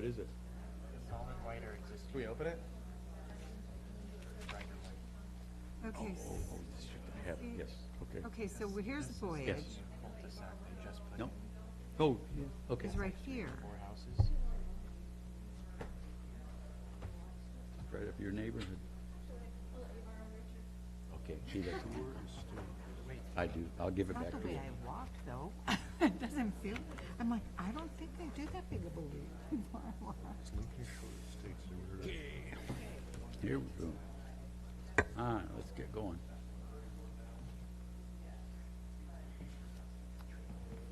What is it? Solid white or existing? Can we open it? Brighter white. Okay, I have it, yes, okay. okay, so here's the voyage. Yes. Cul-de-sac they just put No? in. Oh, yeah, okay. It's right here. 4 houses. Right up your neighborhood. Okay, see, that's one. I do, I'll give it Not back the to way you. I walk, though. It doesn't feel, I'm like, I don't think they do that big of a leap. Here we go. All right, let's get going.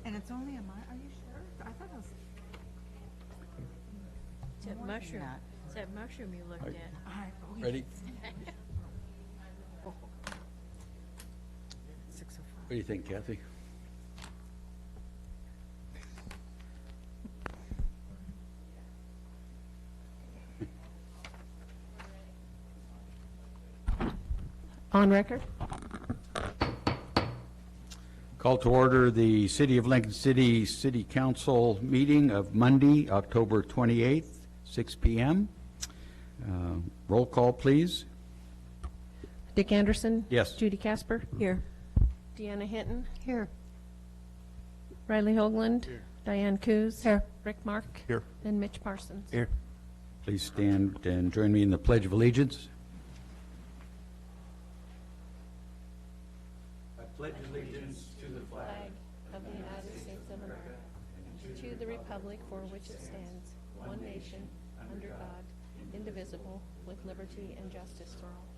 And it's only a mile, are you sure? I thought it was. It's that more than mushroom. that. It's that mushroom you looked Right. at. All right, oh, yeah. Ready? 6:05. What do you think, Kathy? On record. Call to order the City of Lincoln City City Council meeting of Monday, October 28th, 6 p.m. Roll call, please. Dick Anderson. Yes. Judy Casper. Here. Deanna Hinton. Here. Riley Hoagland. Diane Coos. Here. Rick Mark. Here. And Mitch Parsons. Here. Please stand and join me in the Pledge of Allegiance. I pledge allegiance to the flag Flag of the United States of America, to the republic for which it stands, one nation, under God, indivisible, with liberty and justice for all.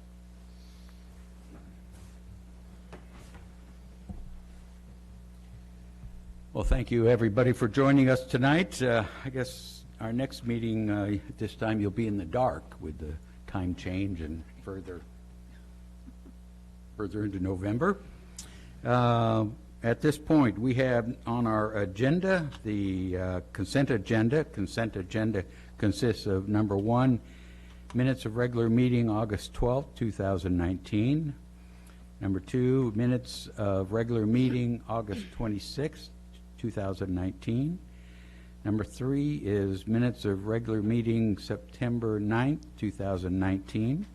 Well, thank you, everybody, for joining us tonight. I guess our next meeting, at this time, you'll be in the dark with the time change and further into November. At this point, we have on our agenda the consent agenda. Consent agenda consists of number 1, minutes of regular meeting August 12th, 2019. Number 2, minutes of regular meeting August 26th, 2019. Number 3 is minutes of regular meeting September 9th, 2019.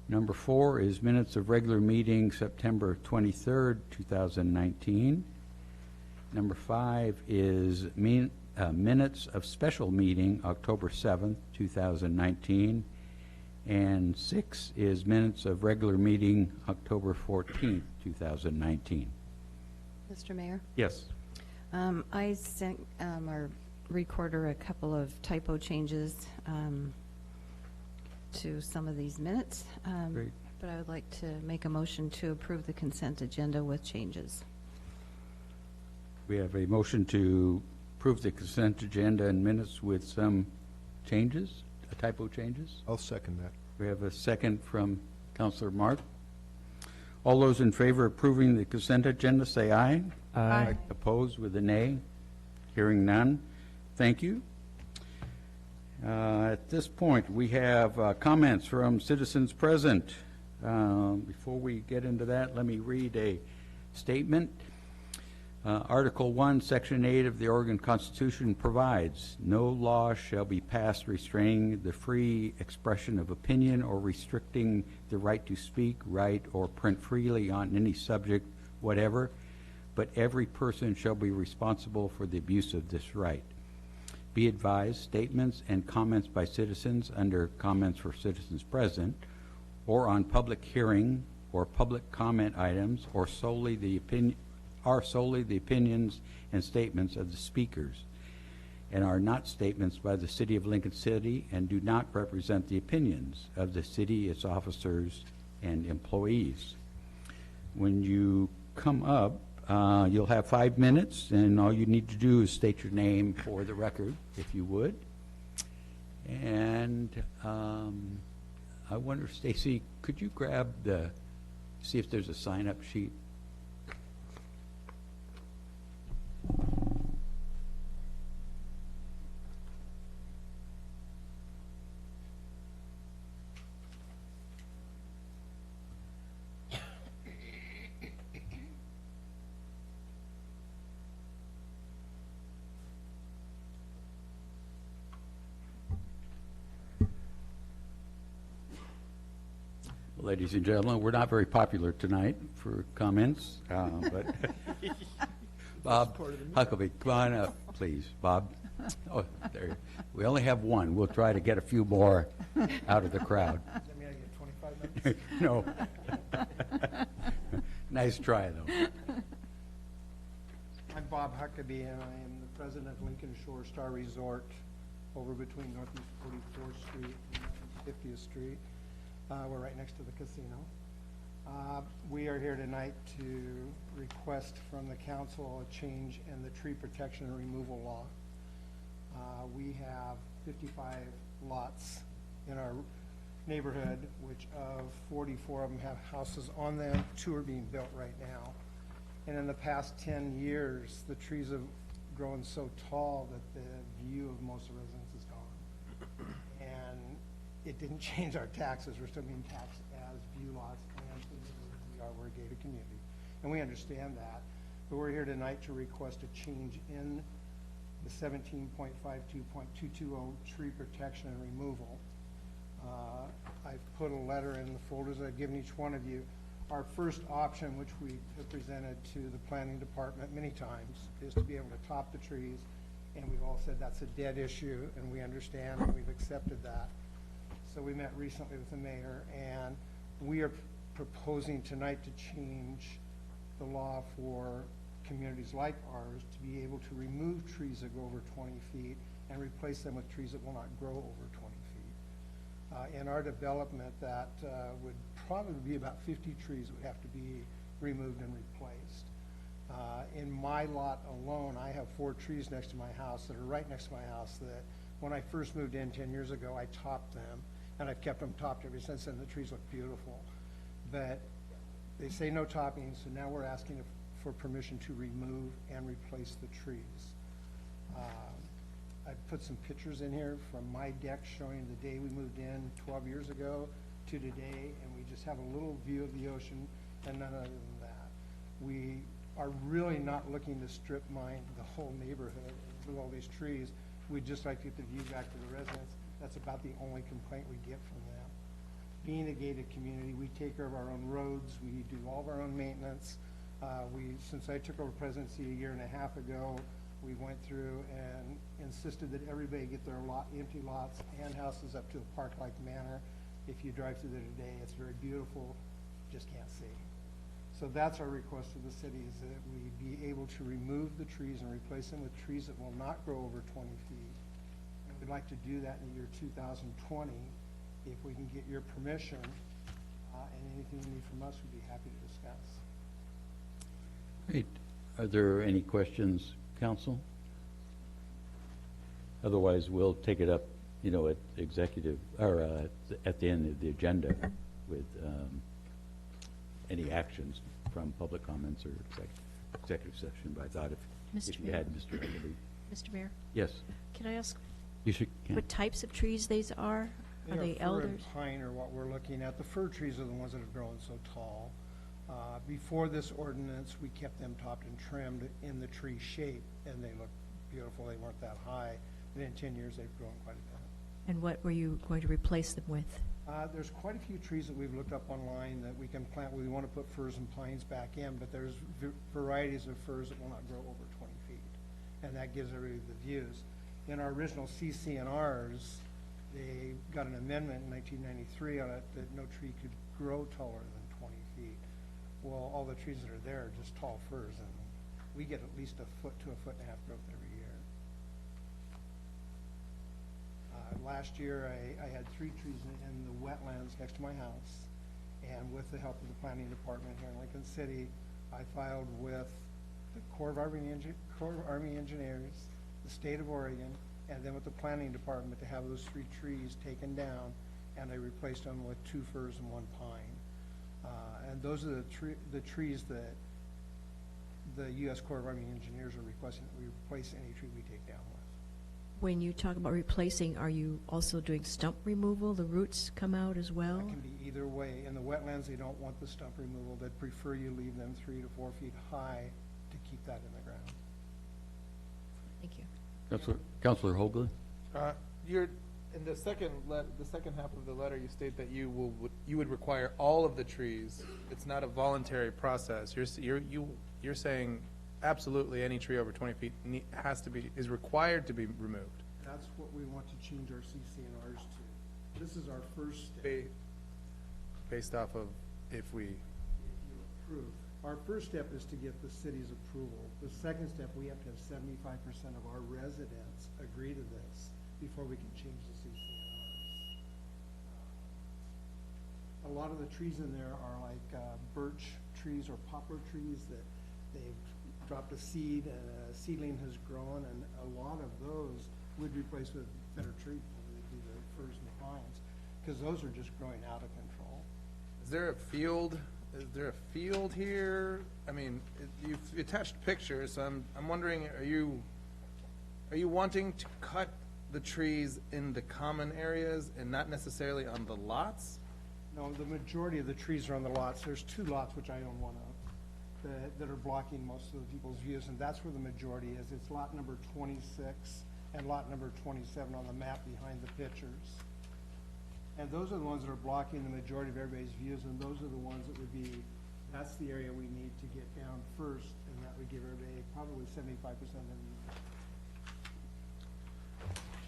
Number 4 is minutes of regular meeting September 23rd, 2019. Number 5 is minutes of special meeting October 7th, 2019. And 6 is minutes of regular meeting October 14th, 2019. Mr. Mayor, Yes. I sent our recorder a couple of typo changes to some of these minutes, Great. but I would like to make a motion to approve the consent agenda with changes. We have a motion to approve the consent agenda and minutes with some changes, typo changes. I'll second that. We have a second from Councilor Mark. All those in favor of approving the consent agenda, say aye. Aye. Opposed with a nay? Hearing none. Thank you. At this point, we have comments from citizens present. Before we get into that, let me read a statement. Article 1, Section 8 of the Oregon Constitution provides, no law shall be passed restraining the free expression of opinion or restricting the right to speak, write, or print freely on any subject whatever, but every person shall be responsible for the abuse of this right. Be advised, statements and comments by citizens under comments for citizens present, or on public hearing or public comment items, or solely the opinions and statements of the speakers, and are not statements by the City of Lincoln City and do not represent the opinions of the city, its officers, and employees. When you come up, you'll have 5 minutes, and all you need to do is state your name for the record, if you would. And I wonder, Stacy, could you grab see if there's a sign-up sheet? Ladies and gentlemen, we're not very popular tonight for comments, but Bob Huckabee, come on up, please. Bob? Oh, there. We only have one. We'll try to get a few more out of the crowd. Does that mean I get 25 minutes? No. Nice try, though. I'm Bob Huckabee, and I am the president of Lincoln Shore Star Resort over between Northeast 44th Street and 50th Street. We're right next to the casino. We are here tonight to request from the council a change in the tree protection and removal law. We have 55 lots in our neighborhood, which of 44 of them have houses on them. 2 are being built right now. And in the past 10 years, the trees have grown so tall that the view of most of the residents is gone. And it didn't change our taxes. We're still being taxed as view lots and we're a gated community. And we understand that. But we're here tonight to request a change in the 17.52.220 tree protection and removal. I've put a letter in the folders I've given each one of you. Our first option, which we have presented to the planning department many times, is to be able to top the trees. And we've all said that's a dead issue, and we understand, and we've accepted that. So we met recently with the mayor, and we are proposing tonight to change the law for communities like ours to be able to remove trees that go over 20 feet and replace them with trees that will not grow over 20 feet. In our development, that would probably be about 50 trees would have to be removed and replaced. In my lot alone, I have 4 trees next to my house that are right next to my house that when I first moved in 10 years ago, I topped them, and I've kept them topped ever since, and the trees look beautiful. But they say no topping, so now we're asking for permission to remove and replace the trees. I put some pictures in here from my deck showing the day we moved in 12 years ago to today, and we just have a little view of the ocean and none other than that. We are really not looking to strip mine the whole neighborhood with all these trees. We'd just like to get the view back to the residents. That's about the only complaint we get from them. Being a gated community, we take care of our own roads. We do all of our own maintenance. Since I took over presidency a year and a half ago, we went through and insisted that everybody get their empty lots and houses up to a park-like manner. If you drive through there today, it's very beautiful, just can't see. So that's our request to the city, is that we be able to remove the trees and replace them with trees that will not grow over 20 feet. And we'd like to do that in the year 2020. If we can get your permission, and anything you need from us, we'd be happy to discuss. Great. Are there any questions, council? Otherwise, we'll take it up, at executive, or at the end of the agenda with any actions from public comments or executive session. But I thought if Mr. you Mayor. had Mr. Huckabee. Mr. Mayor, Yes, can I ask you should. what types of trees these are? Are they Fir elders? and pine are what we're looking at. The fir trees are the ones that have grown so tall. Before this ordinance, we kept them topped and trimmed in the tree shape, and they look beautiful. They weren't that high. And in 10 years, they've grown quite a bit. And what were you going to replace them with? There's quite a few trees that we've looked up online that we can plant. We want to put firs and pines back in, but there's varieties of firs that will not grow over 20 feet. And that gives everybody the views. In our original CCNRs, they got an amendment in 1993 on it that no tree could grow taller than 20 feet. Well, all the trees that are there are just tall firs, and we get at least a foot to a foot and a half growth every year. Last year, I had 3 trees in the wetlands next to my house, and with the help of the planning department here in Lincoln City, I filed with the Corps of Army Engineers, the state of Oregon, and then with the planning department to have those 3 trees taken down, and I replaced them with 2 firs and 1 pine. And those are the trees that the U.S. Corps of Army Engineers are requesting that we replace any tree we take down with. When you talk about replacing, are you also doing stump removal? The roots come out as well? That can be either way. In the wetlands, they don't want the stump removal. They'd prefer you leave them 3 to 4 feet high to keep that in the ground. Thank you. Councilor Hoagland? You're In the second half of the letter, you state that you would require all of the trees. It's not a voluntary process. You're saying absolutely any tree over 20 feet is required to be removed. That's what we want to change our CCNRs to. This is our first step. Based off of if we, If you approve. Our first step is to get the city's approval. The second step, we have to have 75% of our residents agree to this before we can change the CCNRs. A lot of the trees in there are like birch trees or poplar trees that they've dropped a seed and a seedling has grown, and a lot of those would replace with better trees, whether they be the firs and pines, because those are just growing out of control. is there a field? Is there a field here? I mean, you've attached pictures, so I'm wondering, are you wanting to cut the trees in the common areas and not necessarily on the lots? No, the majority of the trees are on the lots. There's 2 lots, which I own one of, that are blocking most of the people's views, and that's where the majority is. It's lot number 26 and lot number 27 on the map behind the pictures. And those are the ones that are blocking the majority of everybody's views, and those are the ones that would be, that's the area we need to get down first, and that would give everybody probably 75% of the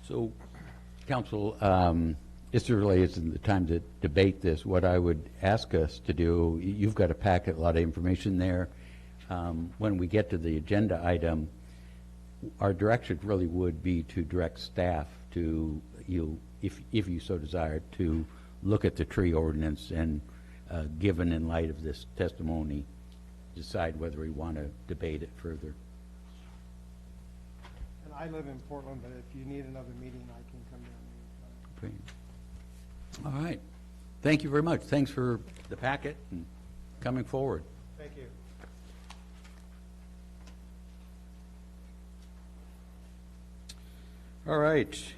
So, council, this really isn't the time to debate this. What I would ask us to do, you've got a packet, a lot of information there. When we get to the agenda item, our direction really would be to direct staff to, if you so desired, to look at the tree ordinance and, given in light of this testimony, decide whether we want to debate it further. And I live in Portland, but if you need another meeting, I can come down anytime. Great. All right. Thank you very much. Thanks for the packet and coming forward. Thank you. All right.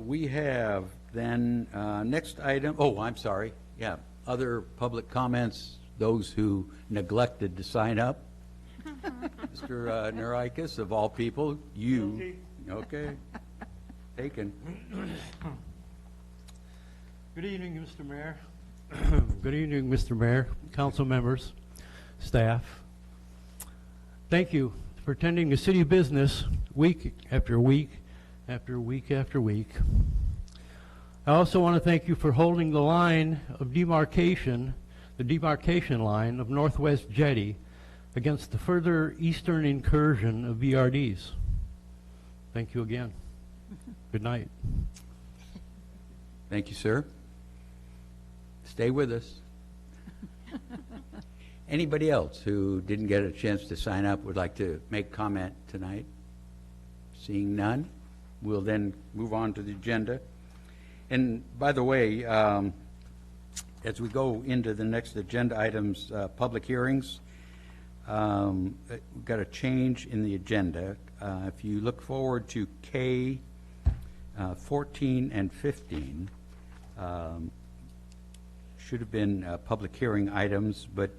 We have then, next item, oh, I'm sorry. Yeah, other public comments, those who neglected to sign up. Mr. Nerakis, of all people, you. Okay. Taken. Good evening, Mr. Mayor. Good evening, Mr. Mayor, council members, staff. Thank you for attending the city business week after week after week after week. I also want to thank you for holding the line of demarcation, the demarcation line of Northwest Jetty against the further eastern incursion of BRDs. Thank you again. Good night. Thank you, sir. Stay with us. Anybody else who didn't get a chance to sign up would like to make comment tonight? Seeing none, we'll then move on to the agenda. And by the way, as we go into the next agenda items, public hearings, we've got a change in the agenda. If you look forward to K 14 and 15, should have been public hearing items, but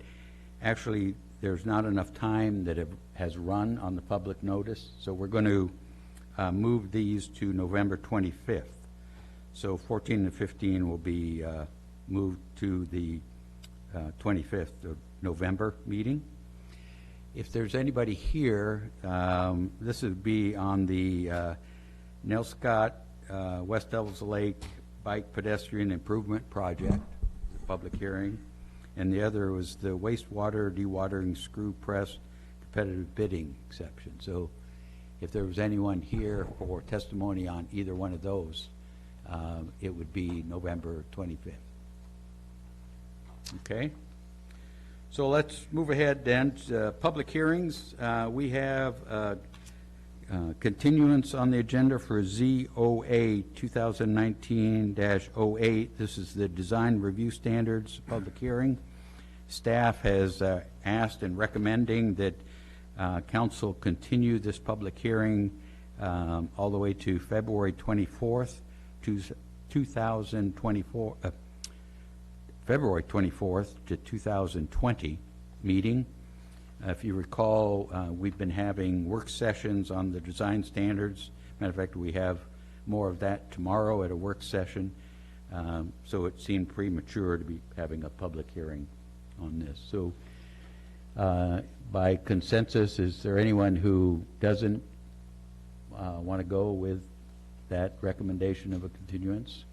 actually there's not enough time that has run on the public notice, so we're going to move these to November 25th. So 14 and 15 will be moved to the 25th of November meeting. If there's anybody here, this would be on the Nell Scott West Devils Lake Bike Pedestrian Improvement Project, the public hearing, and the other was the wastewater dewatering screw press competitive bidding exception. So if there was anyone here for testimony on either one of those, it would be November 25th. Okay? So let's move ahead then to public hearings. We have continuance on the agenda for ZOA 2019-08. This is the Design Review Standards public hearing. Staff has asked and recommending that council continue this public hearing all the way to February 24th, 2024, February 24th to 2020 meeting. If you recall, we've been having work sessions on the design standards. Matter of fact, we have more of that tomorrow at a work session. So it seemed premature to be having a public hearing on this. So by consensus, is there anyone who doesn't want to go with that recommendation of a continuance?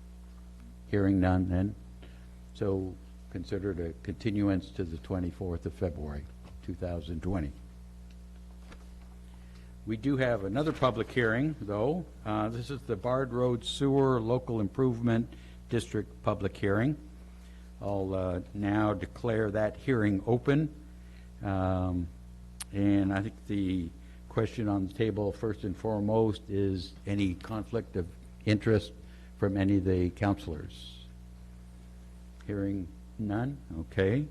Hearing none then. So considered a continuance to the 24th of February, 2020. We do have another public hearing, though. This is the Bard Road Sewer Local Improvement District public hearing. I'll now declare that hearing open. And I think the question on the table, first and foremost, is any conflict of interest from any of the counselors? Hearing none? Okay.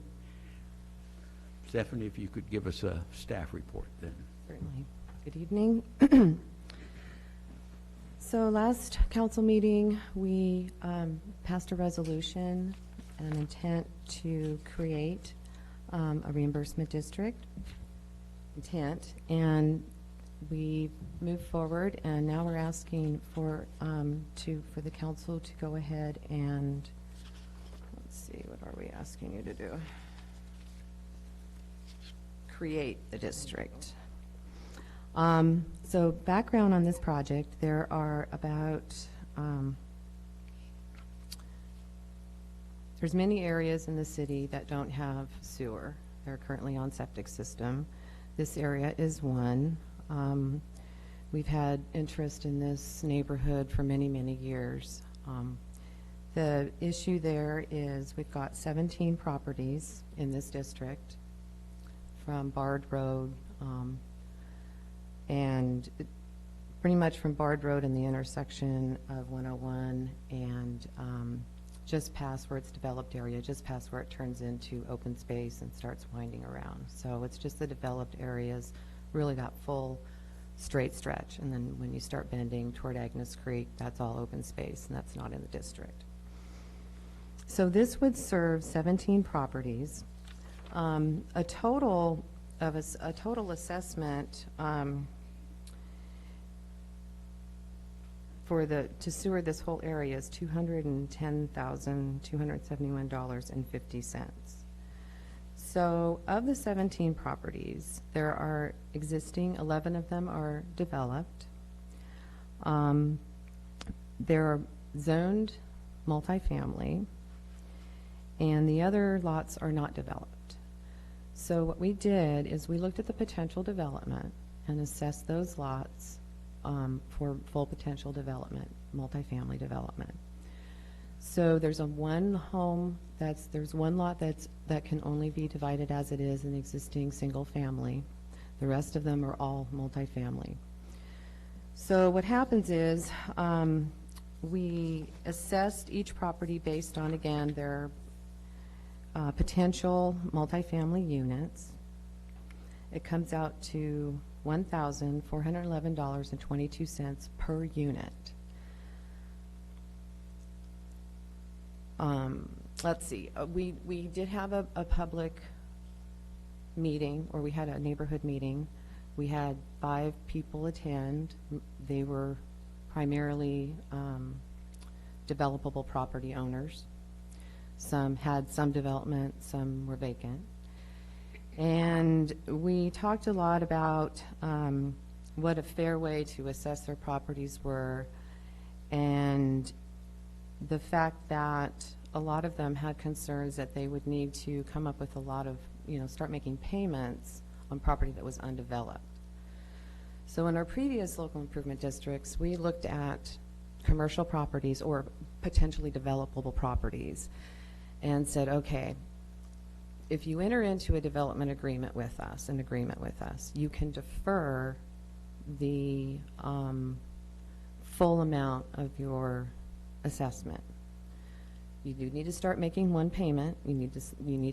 Stephanie, if you could give us a staff report then. Certainly. Good evening. So last council meeting, we passed a resolution, an intent to create a reimbursement district and we moved forward, and now we're asking for the council to go ahead and, let's see, what are we asking you to do? Create the district. So background on this project, there are about, there's many areas in the city that don't have sewer. They're currently on septic system. This area is one. We've had interest in this neighborhood for many, many years. The issue there is we've got 17 properties in this district from Bard Road, and pretty much from Bard Road in the intersection of 101 and just past where it's developed area, just past where it turns into open space and starts winding around. So it's just the developed areas, really that full straight stretch. And then when you start bending toward Agnes Creek, that's all open space, and that's not in the district. So this would serve 17 properties. A total assessment to sewer this whole area is $210,271.50. So of the 17 properties, there are existing, 11 of them are developed. They're zoned multifamily, and the other lots are not developed. So what we did is we looked at the potential development and assessed those lots for full potential development, multifamily development. So there's one lot that can only be divided as it is an existing single family. The rest of them are all multifamily. So what happens is we assessed each property based on, again, their potential multifamily units. It comes out to $1,411.22 per unit. Let's see, we did have a public meeting, or we had a neighborhood meeting. We had 5 people attend. They were primarily developable property owners. Some had some development, some were vacant. And we talked a lot about what a fair way to assess their properties were, and the fact that a lot of them had concerns that they would need to come up with a lot of, start making payments on property that was undeveloped. So in our previous local improvement districts, we looked at commercial properties or potentially developable properties and said, okay, if you enter into a development agreement with us, you can defer the full amount of your assessment. You do need to start making one payment. You need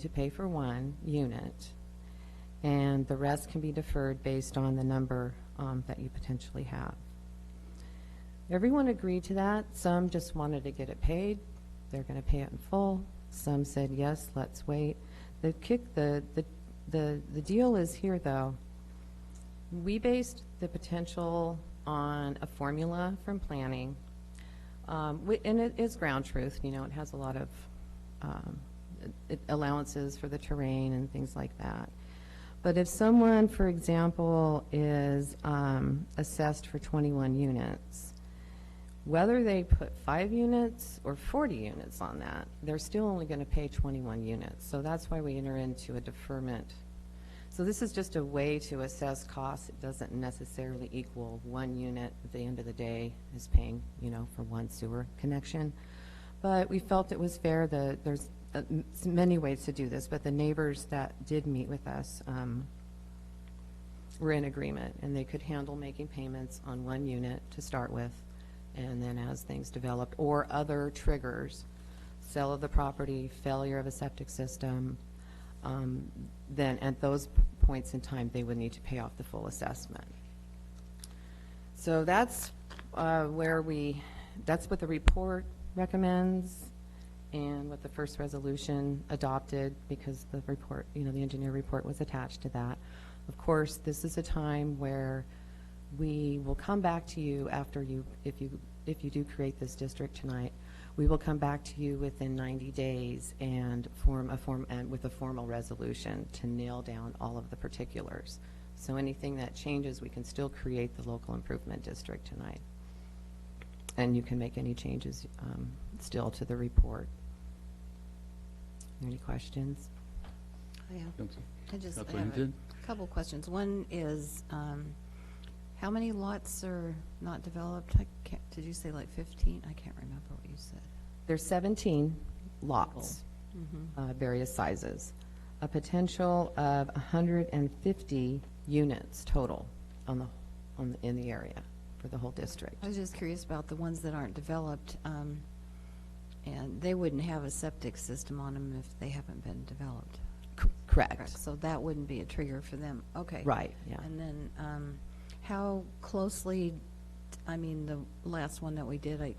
to pay for one unit, and the rest can be deferred based on the number that you potentially have. Everyone agreed to that. Some just wanted to get it paid. They're going to pay it in full. Some said, yes, let's wait. The deal is here, though. We based the potential on a formula from planning And it is ground truth, you know, it has a lot of allowances for the terrain and things like that. But if someone, for example, is assessed for 21 units, whether they put 5 units or 40 units on that, they're still only going to pay 21 units. So that's why we enter into a deferment. So this is just a way to assess costs. It doesn't necessarily equal 1 unit at the end of the day is paying, you know, for 1 sewer connection. But we felt it was fair. There's many ways to do this, but the neighbors that did meet with us were in agreement, and they could handle making payments on 1 unit to start with, and then as things developed, or other triggers, sale of the property, failure of a septic system, then at those points in time, they would need to pay off the full assessment. So that's that's what the report recommends, and what the first resolution adopted, because the report, you know, the engineer report was attached to that. Of course, this is a time where we will come back to you after if you do create this district tonight, we will come back to you within 90 days and with a formal resolution to nail down all of the particulars. So anything that changes, we can still create the local improvement district tonight. And you can make any changes still to the report. Any questions? I just Councilor have a Hinton? couple questions. One is, how many lots are not developed? Did you say like 15? I can't remember what you said. There's 17 lots, various sizes, a potential of 150 units total in the area for the whole district. I was just curious about the ones that aren't developed, and they wouldn't have a septic system on them if they haven't been developed. Correct. So that wouldn't be a trigger for them. Okay. Right, yeah. And then how closely, I mean, the last one that we did, I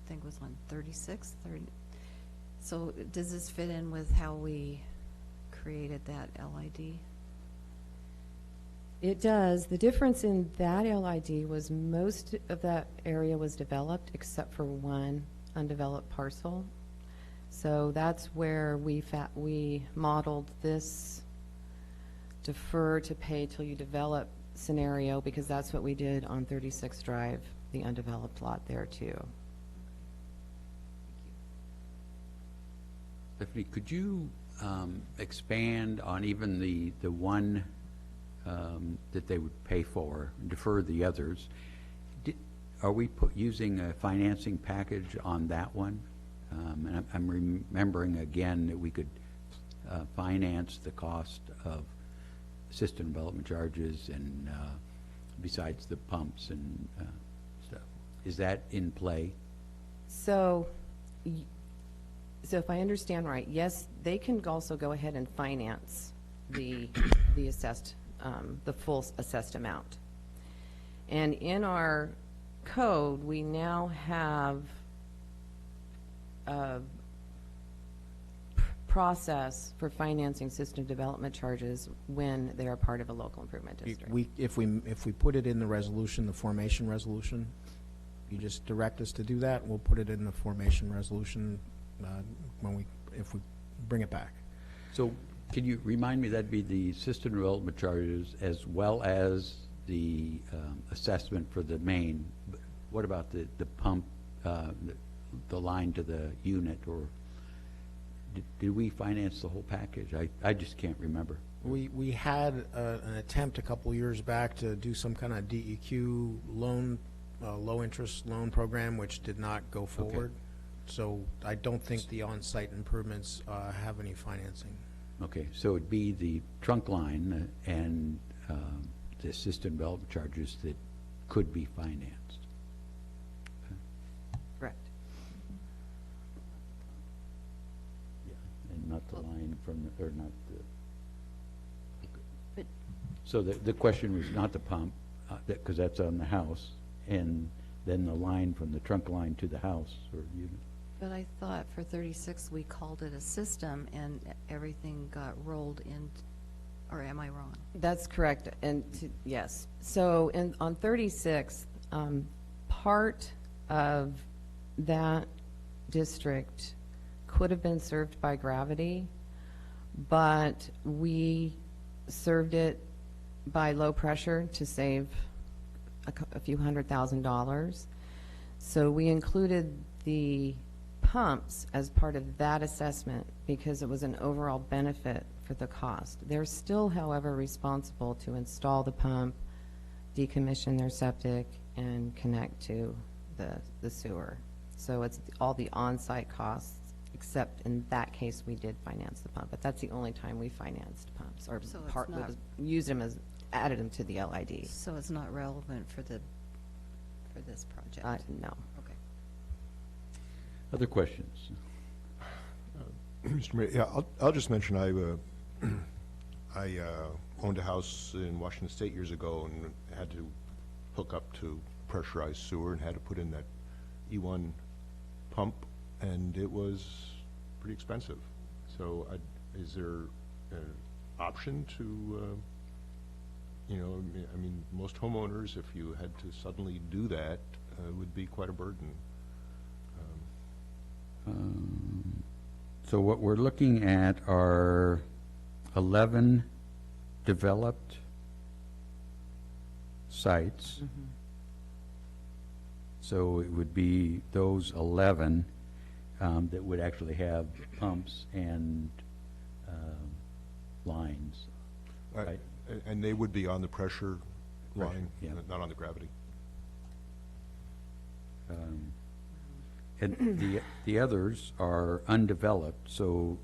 think was on 36. So does this fit in with how we created that LID? It does. The difference in that LID was most of that area was developed except for 1 undeveloped parcel. So that's where we modeled this defer to pay till you develop scenario, because that's what we did on 36 Drive, the undeveloped lot there too. Stephanie, could you expand on even the one that they would pay for, defer the others? Are we using a financing package on that one? And I'm remembering again that we could finance the cost of system development charges and besides the pumps and stuff. Is that in play? So if I understand right, yes, they can also go ahead and finance the assessed, the full assessed amount. And in our code, we now have a process for financing system development charges when they're a part of a local improvement district. If we put it in the resolution, the formation resolution, you just direct us to do that, we'll put it in the formation resolution if we bring it back. So can you remind me, that'd be the system development charges as well as the assessment for the main. What about the pump, the line to the unit, or did we finance the whole package? I just can't remember. We had an attempt a couple years back to do some kind of DEQ loan, low interest loan program, which did not go forward. Okay. So I don't think the on-site improvements have any financing. Okay, so it'd be the trunk line and the system development charges that could be financed. Correct. Yeah, and not the line from the, or not the. But So the question was not the pump, because that's on the house, and then the line from the trunk line to the house or unit. But I thought for 36 we called it a system and everything got rolled in, or am I wrong? That's correct, and yes. So on 36, part of that district could have been served by gravity, but we served it by low pressure to save a few $100,000. So we included the pumps as part of that assessment because it was an overall benefit for the cost. They're still, however, responsible to install the pump, decommission their septic, and connect to the sewer. So it's all the on-site costs, except in that case, we did finance the pump. But that's the only time we financed pumps, or So it's not- used them as, added them to the LID. So it's not relevant for this project? No. Okay. Other questions? Mr. Mayor, yeah, I'll just mention I owned a house in Washington State years ago and had to hook up to pressurized sewer and had to put in that E1 pump, and it was pretty expensive. So is there an option to, I mean, most homeowners, if you had to suddenly do that, would be quite a burden. So what we're looking at are 11 developed sites. So it would be those 11 that would actually have pumps and lines. Right. And they would be on the pressure line, yeah. not on the gravity. And the others are undeveloped, so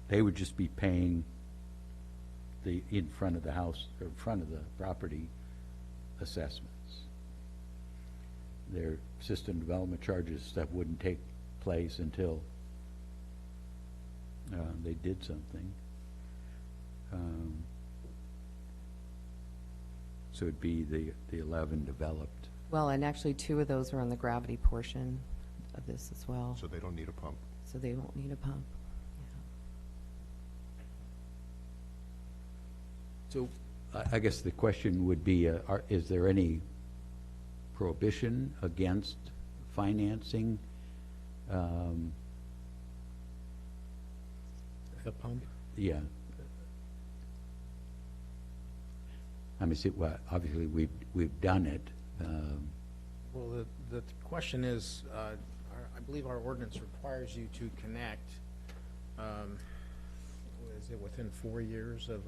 they would just be paying the in front of the house, or in front of the property assessments. Their system development charges stuff wouldn't take place until they did something. So it'd be the 11 developed. Well, and actually 2 of those are on the gravity portion of this as well. So they don't need a pump. So they won't need a pump. So I guess the question would be, is there any prohibition against financing The pump? yeah. I mean, well, obviously we've done it. Well, the question is, I believe our ordinance requires you to connect, is it within 4 years of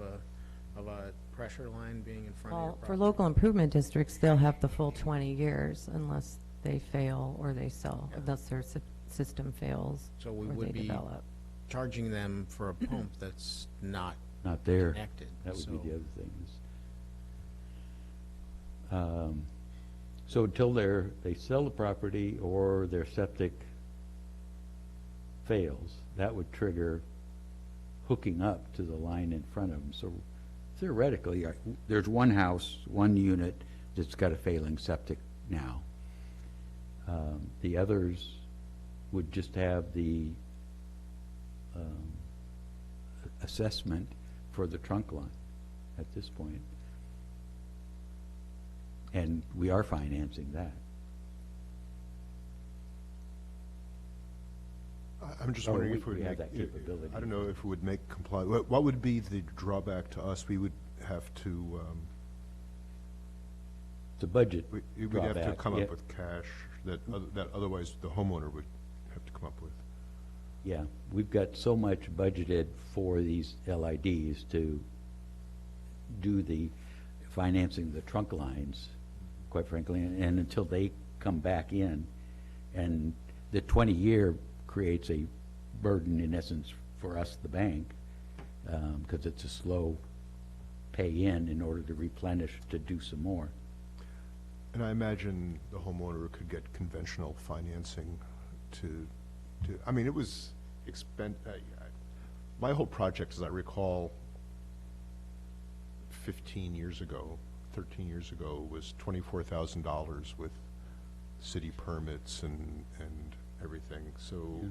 a pressure line being in front of your Well, for property? local improvement districts, they'll have the full 20 years unless they fail or they sell, Yeah. unless their system fails So we or would they be develop. charging them for a pump that's not Not there. connected. That would be so- the other thing. So until they sell the property or their septic fails, that would trigger hooking up to the line in front of them. So theoretically, there's one house, one unit that's got a failing septic now. The others would just have the assessment for the trunk line at this point. And we are financing that. I'm just Or wondering we- if it would we have make, that capability. I don't know if it would make comply, what would be the drawback to us? We would have to, It's a budget we'd have to drawback, come yeah. up with cash that otherwise the homeowner would have to come up with. Yeah, we've got so much budgeted for these LIDs to do the financing the trunk lines, quite frankly, and until they come back in, and the 20-year creates a burden in essence for us, the bank, because it's a slow pay in order to replenish to do some more. And I imagine the homeowner could get conventional financing to, I mean, it was my whole project, as I recall, 15 years ago, 13 years ago, was $24,000 with city permits and everything. So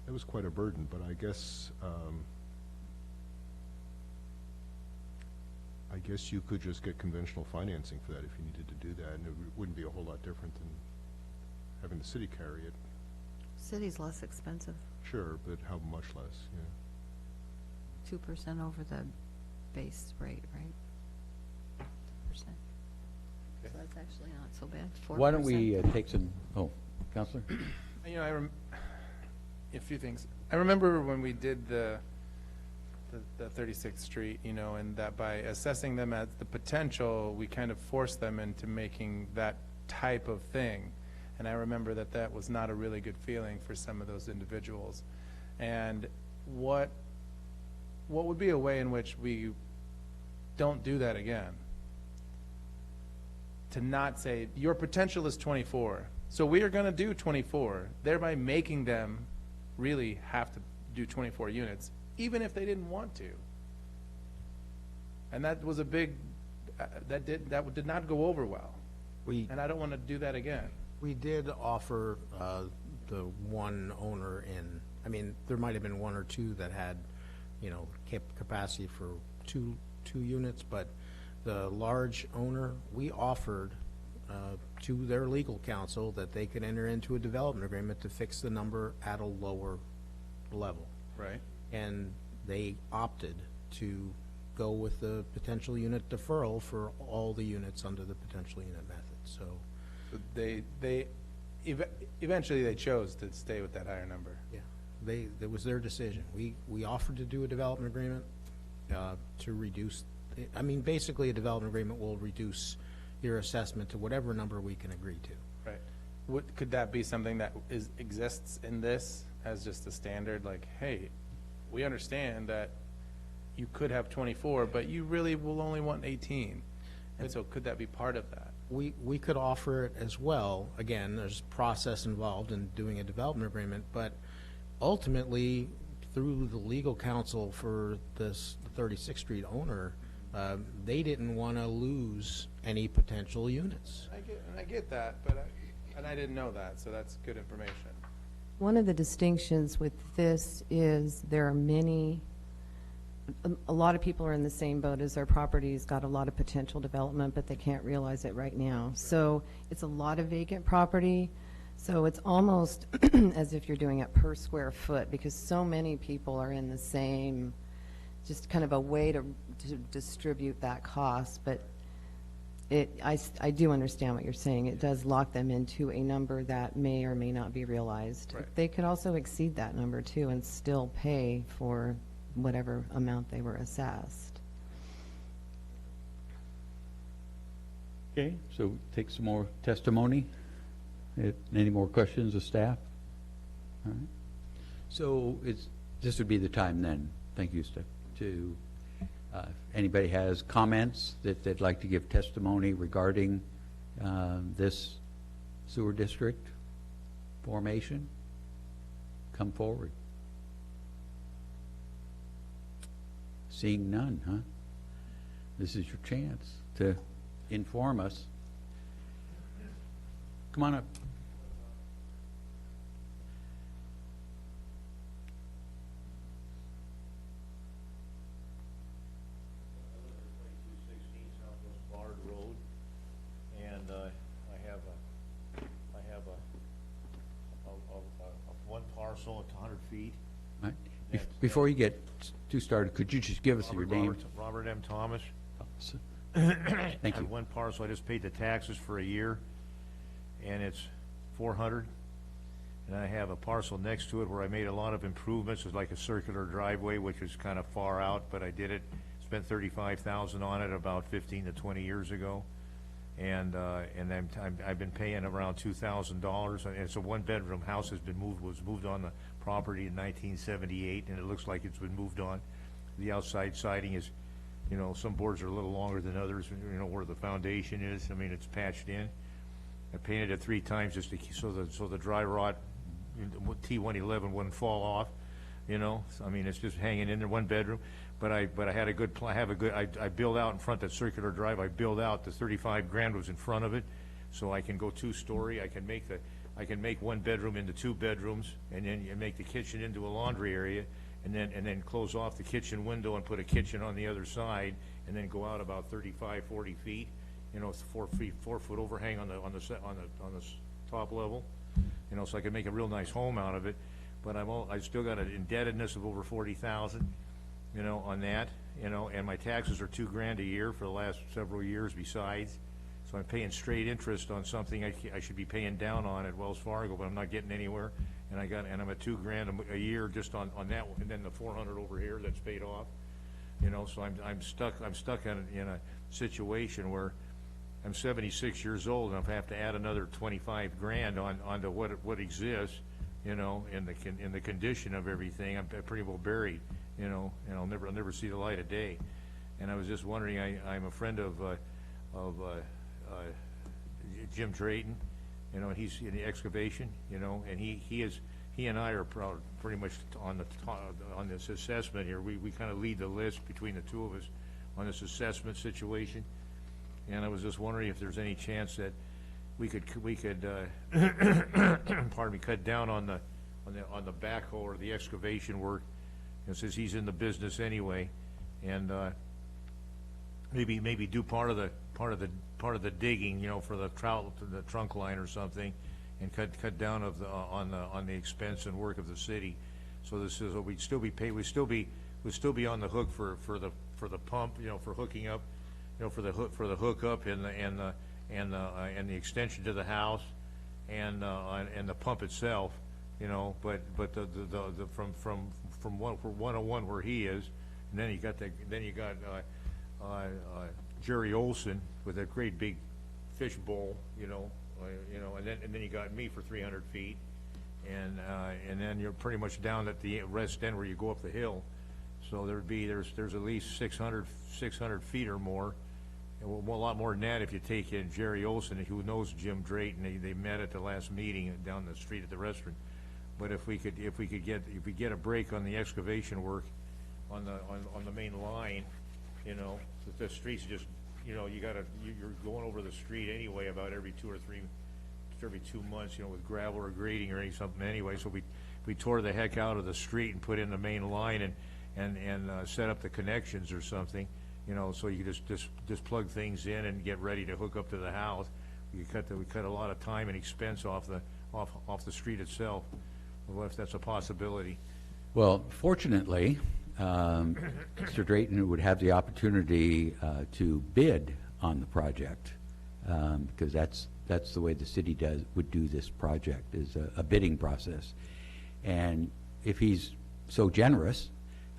it was quite a burden, but I guess guess you could just get conventional financing for that if you needed to do that, and it wouldn't be a whole lot different than having the city carry it. City's less expensive, Sure, but how much less, yeah. 2% over the base rate, right? 2%. So that's actually not so bad, 4%. Why don't we take some, Counselor? You know, a few things. I remember when we did the 36th Street, you know, and that by assessing them as the potential, we kind of forced them into making that type of thing. And I remember that that was not a really good feeling for some of those individuals. And what would be a way in which we don't do that again? To not say, your potential is 24, so we are going to do 24, thereby making them really have to do 24 units, even if they didn't want to. And that was a big, that did not go over well. And I don't want to do that again. We did offer the one owner in, I mean, there might have been one or two that had, you know, capacity for two units, but the large owner, we offered to their legal counsel that they could enter into a development agreement to fix the number at a lower level. Right. And they opted to go with the potential unit deferral for all the units under the potential unit method, so. Eventually they chose to stay with that higher number. Yeah, it was their decision. We offered to do a development agreement to reduce, I mean, basically a development agreement will reduce your assessment to whatever number we can agree to. Right. Could that be something that exists in this as just a standard, like, hey, we understand that you could have 24, but you really will only want 18. And so could that be part of that? We could offer it as well. Again, there's process involved in doing a development agreement, but ultimately, through the legal counsel for this 36th Street owner, they didn't want to lose any potential units. I get that, and I didn't know that, so that's good information. One of the distinctions with this is there are many, a lot of people are in the same boat as their property's got a lot of potential development, but they can't realize it right now. So it's a lot of vacant property. So it's almost as if you're doing it per square foot, because so many people are in the same, just kind of a way to distribute that cost. But I do understand what you're saying. It does lock them into a number that may or may not be realized. Right. They could also exceed that number too and still pay for whatever amount they were assessed. Okay, so take some more testimony. Any more questions of staff? All right. So this would be the time then, thank you, Steph, to, if anybody has comments that they'd like to give testimony regarding this sewer district formation, come forward. Seeing none, huh? This is your chance to inform us. Come on up. Road, and I have one parcel at 100 feet. Right. Before you get too started, could you just give us your name? Robert M. Thomas. Thank I you. have one parcel, I just paid the taxes for a year, and it's 400. And I have a parcel next to it where I made a lot of improvements. It's like a circular driveway, which is kind of far out, but I did it. Spent $35,000 on it about 15 to 20 years ago, and I've been paying around $2,000. And it's a one-bedroom house. Was moved on the property in 1978, and it looks like it's been moved on. The outside siding is, you know, some boards are a little longer than others. You know where the foundation is. I mean, it's patched in. I painted it 3 times just to so the dry rot T111 wouldn't fall off. You know, so, I mean, it's just hanging in there, one bedroom. But I had a good I built out in front that circular drive. I built out the 35 grand was in front of it, so I can go 2-story. I can make one bedroom into 2 bedrooms, and then you make the kitchen into a laundry area, and then close off the kitchen window and put a kitchen on the other side, and then go out about 35, 40 feet. You know, it's 4 foot overhang on the top level. You know, so I could make a real nice home out of it. But I still got an indebtedness of over 40,000, you know, on that. You know, and my taxes are $2,000 a year for the last several years besides. So I'm paying straight interest on something I should be paying down on at Wells Fargo, but I'm not getting anywhere. And I'm at $2,000 a year just on that one, and then the 400 over here that's paid off. You know, so I'm stuck in a situation where I'm 76 years old, and I have to add another 25 grand onto what exists. You know, in the condition of everything, I'm pretty well buried. You know, and I'll never see the light of day. And I was just wondering, I'm a friend of Jim Drayton, you know, and he's in the excavation, you know, and he and I are pretty much on this assessment here. We kind of lead the list between the two of us on this assessment situation. And I was just wondering if there's any chance that we could pardon me, cut down on the backhoe or the excavation work, and since he's in the business anyway, and maybe do part of the digging, you know, for the trunk line or something, and cut down on the expense and work of the city. So this is we'd still be paid. We'd still be on the hook for the pump, you know, for hooking up, you know, for the hookup and the extension to the house, and the pump itself, you know. But the from 101 where he is, and then you got Jerry Olson with a great big fish bowl, you know, and then you got me for 300 feet, and then you're pretty much down at the rest end where you go up the hill. So there's at least 600 feet or more. And a lot more than that if you take in Jerry Olson, who knows Jim Drayton. They met at the last meeting down the street at the restaurant. But if we get a break on the excavation work on the main line, you know, the street's just, you know, you're going over the street anyway about every 2 months, you know, with gravel or grading or something anyway. So we tore the heck out of the street and put in the main line and set up the connections or something. You know, so you could just plug things in and get ready to hook up to the house. We cut a lot of time and expense off the street itself. Well, if that's a possibility. Well, fortunately, Mr. Drayton would have the opportunity to bid on the project, because that's the way the city would do this project, is a bidding process. And if he's so generous,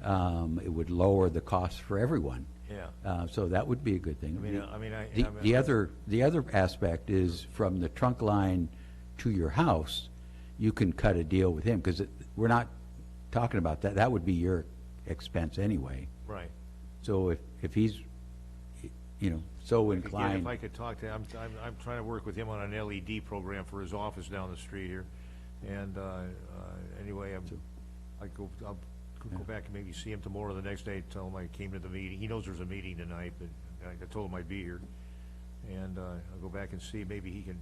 it would lower the cost for everyone. Yeah. So that would be a good thing. The other aspect is from the trunk line to your house, you can cut a deal with him, because we're not talking about that. That would be your expense anyway. Right. So if he's, you know, so inclined. If I could talk to him, I'm trying to work with him on an LED program for his office down the street here, and anyway, I'll go back and maybe see him tomorrow or the next day, tell him I came to the meeting. He knows there's a meeting tonight, but I told him I'd be here. And I'll go back and see, maybe he can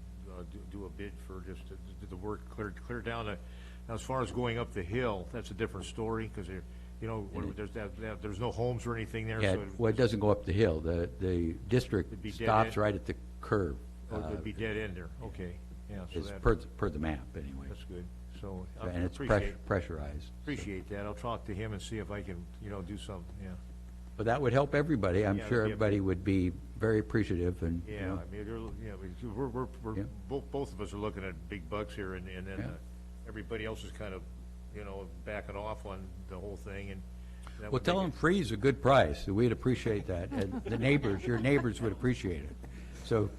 do a bid for just the work, clear down the, now as far as going up the hill, that's a different story, because you know, there's no homes or anything there. Yeah, So well, it doesn't go up the hill. The district It'd be dead stops end? right at the curve. it'd be dead end there, okay, yeah. So It's that, per the map, anyway. that's good, so I And it's pressurized. appreciate that. I'll talk to him and see if I can, you know, do something, yeah. But that would help everybody. I'm Yeah, sure that'd be a- everybody would be very appreciative, and, you Yeah, know, I mean, we're Yeah. both of us are looking at big bucks here, and then Yeah. Everybody else is kind of, you know, backing off on the whole thing, and that well, would tell make them it- free's a good price. We'd appreciate that. And the neighbors, your neighbors would appreciate it. So,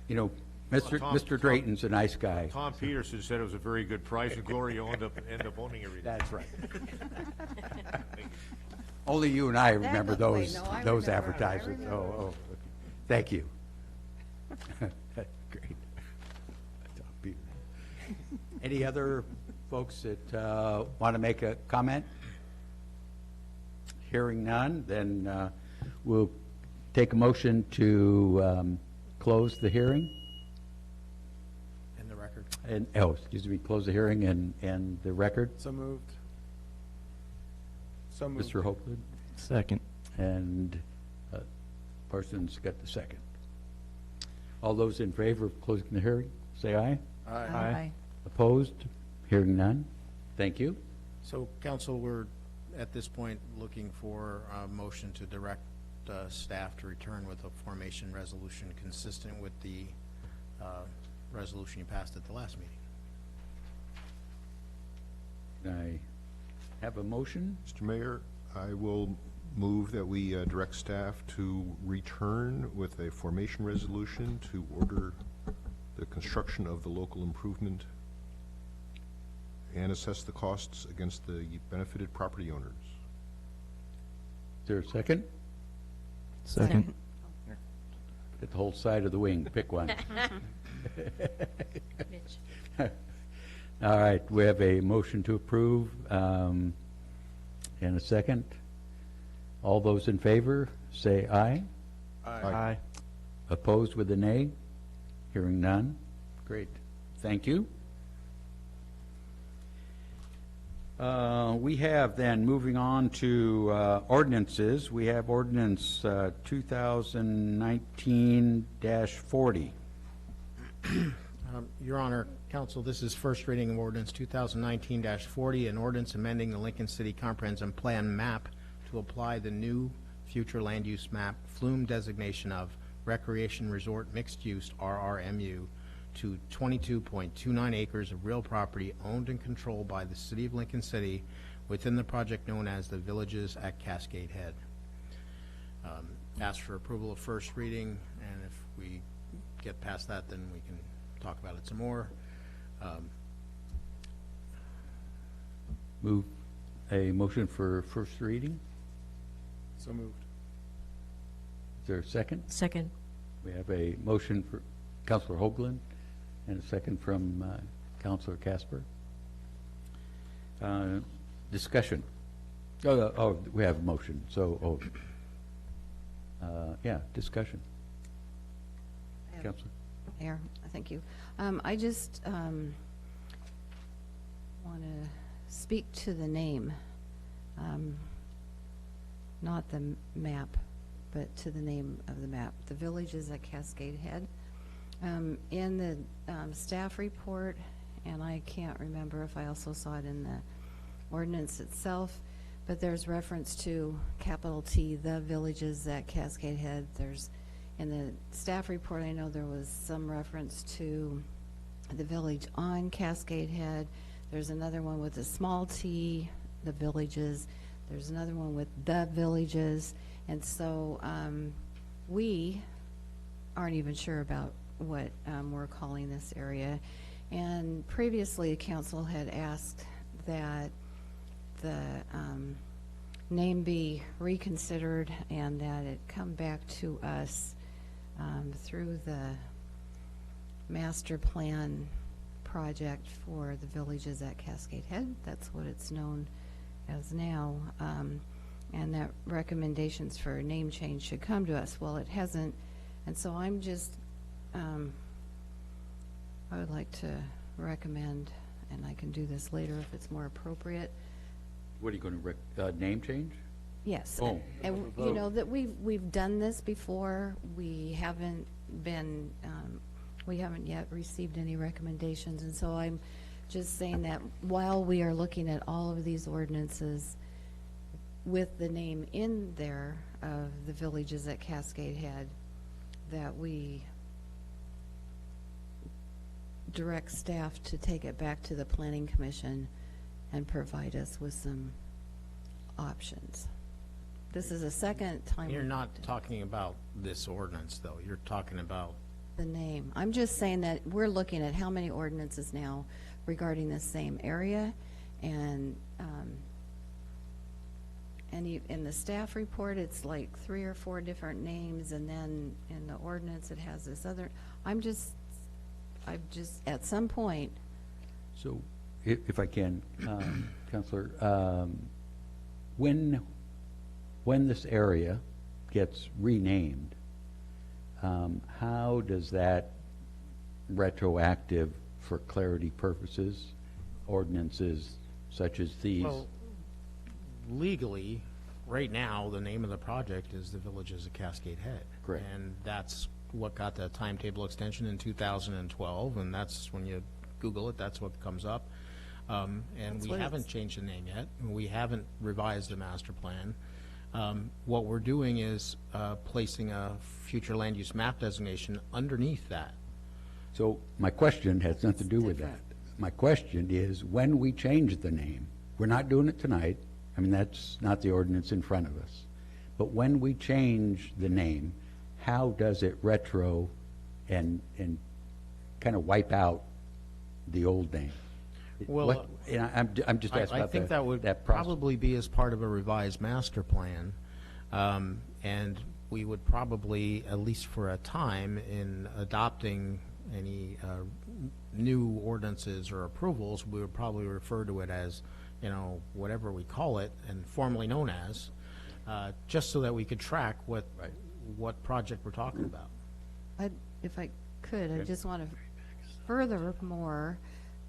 you know, Mr. Drayton's a nice guy. Tom Peterson said it was a very good price, and Gloria end up owning everything. That's right. Only you and I remember Definitely. those No, I those remember. I advertisements. remember. Oh, thank you. Great. Tom Peterson. Any other folks that want to make a comment? Hearing none, then we'll take a motion to close the hearing. In the record. And, oh, excuse me, close the hearing and the record. So moved. So moved. Mr. Hoagland, Second. and Parsons got the second. All those in favor of closing the hearing, say aye. Aye. Opposed? Hearing none. Thank you. So, council, we're at this point looking for a motion to direct staff to return with a formation resolution consistent with the resolution you passed at the last meeting. Can I have a motion? Mr. Mayor, I will move that we direct staff to return with a formation resolution to order the construction of the local improvement and assess the costs against the benefited property owners. Is there a second? Second. Get the whole side of the wing, pick one. All right, we have a motion to approve, and a second. All those in favor, say aye. Aye. Opposed with a nay? Hearing none? Great. Thank you. We have then, moving on to ordinances, we have ordinance 2019-40. Your Honor, Council, this is first reading of ordinance 2019-40, an ordinance amending the Lincoln City Comprehensive Plan map to apply the new future land use map flume designation of Recreation Resort Mixed Use, RRMU, to 22.29 acres of real property owned and controlled by the City of Lincoln City within the project known as the Villages at Cascade Head. Ask for approval of first reading, and if we get past that, then we can talk about it some more. Move a motion for first reading. So moved. Is there a second? Second. We have a motion for Councilor Hoagland and a second from Councilor Casper. Discussion. We have a motion, so, yeah, discussion. Councilor. Mayor, thank you. I just want to speak to the name, not the map, but to the name of the map. The Villages at Cascade Head. In the staff report, and I can't remember if I also saw it in the ordinance itself, but there's reference to capital T, the Villages at Cascade Head. There's, in the staff report, I know there was some reference to the village on Cascade Head. There's another one with a small t, the Villages. There's another one with the Villages. And so we aren't even sure about what we're calling this area. And previously, the council had asked that the name be reconsidered and that it come back to us through the master plan project for the Villages at Cascade Head. That's what it's known as now. And that recommendations for a name change should come to us. Well, it hasn't, and so I'm just, I would like to recommend, and I can do this later if it's more appropriate. What are you going to, name change? Yes. Oh. And you know that we've done this before. We haven't been, we haven't yet received any recommendations, and so I'm just saying that while we are looking at all of these ordinances with the name in there of the Villages at Cascade Head, that we direct staff to take it back to the Planning Commission and provide us with some options. This is a second time. You're not talking about this ordinance, though. You're talking about The name. I'm just saying that we're looking at how many ordinances now regarding this same area, and in the staff report, it's like 3 or 4 different names, and then in the ordinance, it has this other. I've just, at some point. So, if I can, Councilor, when this area gets renamed, how does that retroactive, for clarity purposes, ordinances such as these? Well, legally, right now, the name of the project is the Villages of Cascade Head. Correct. And that's what got the timetable extension in 2012, and that's when you Google it, that's what comes up. And That's we what haven't it's- changed the name yet, and we haven't revised the master plan. What we're doing is placing a future land use map designation underneath that. So my question has nothing to do with that. My question is, when we change the name, we're not doing it tonight, I mean, that's not the ordinance in front of us, but when we change the name, how does it retro and kind of wipe out the old name? Well, What- and I'm just asking I about think that would process. probably be as part of a revised master plan. And we would probably, at least for a time, in adopting any new ordinances or approvals, we would probably refer to it as, you know, whatever we call it and formally known as, just so that we could track what project we're talking about. If I could, I just want to furthermore,